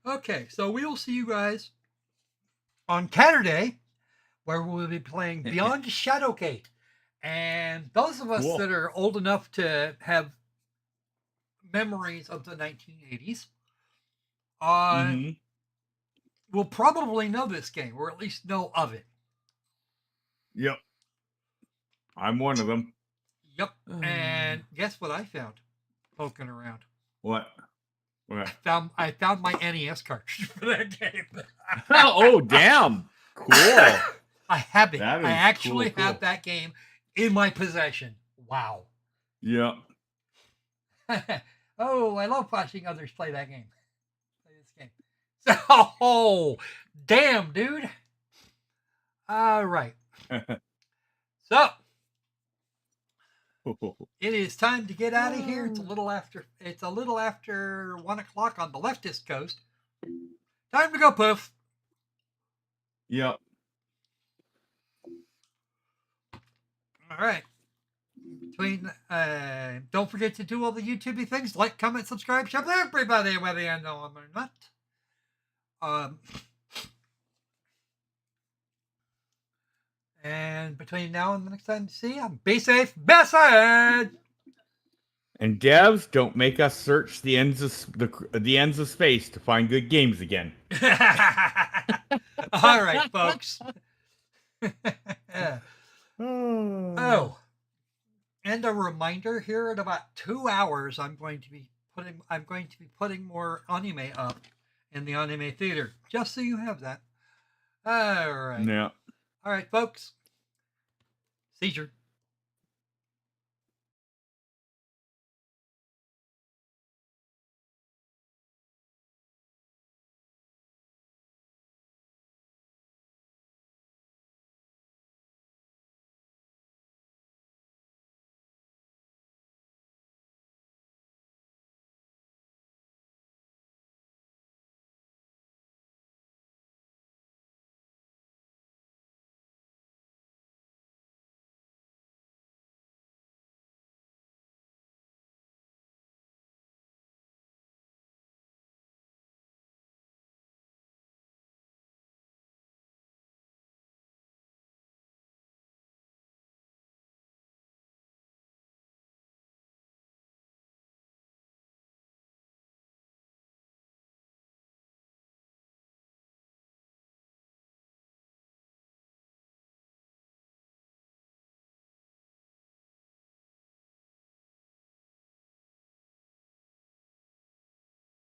Okay, so we will see you guys on Saturday, where we'll be playing Beyond Shadowgate. And those of us that are old enough to have memories of the 1980s will probably know this game, or at least know of it. Yep. I'm one of them. Yep. And guess what I found poking around? What? I found my NES cartridge for that game. Oh, damn. Cool. I have it. That is I actually cool. have that game in my possession. Wow. Yeah. Oh, I love watching others play that game. Play this game. So, oh, damn, dude. All right. So, it is time to get out of here. It's a little after 1 o'clock on the leftist coast. Time to go, Poof. Yep. All right. Don't forget to do all the YouTubey things. Like, comment, subscribe, share with everybody, whether you know them or not. And between now and the next time to see you, be safe, be sad. And devs, don't make us search the ends of space to find good games again. All right, folks. Oh, and a reminder: here in about 2 hours, I'm going to be putting more anime up in the anime theater, just so you have that. All right. Yeah. All right, folks. Seizure.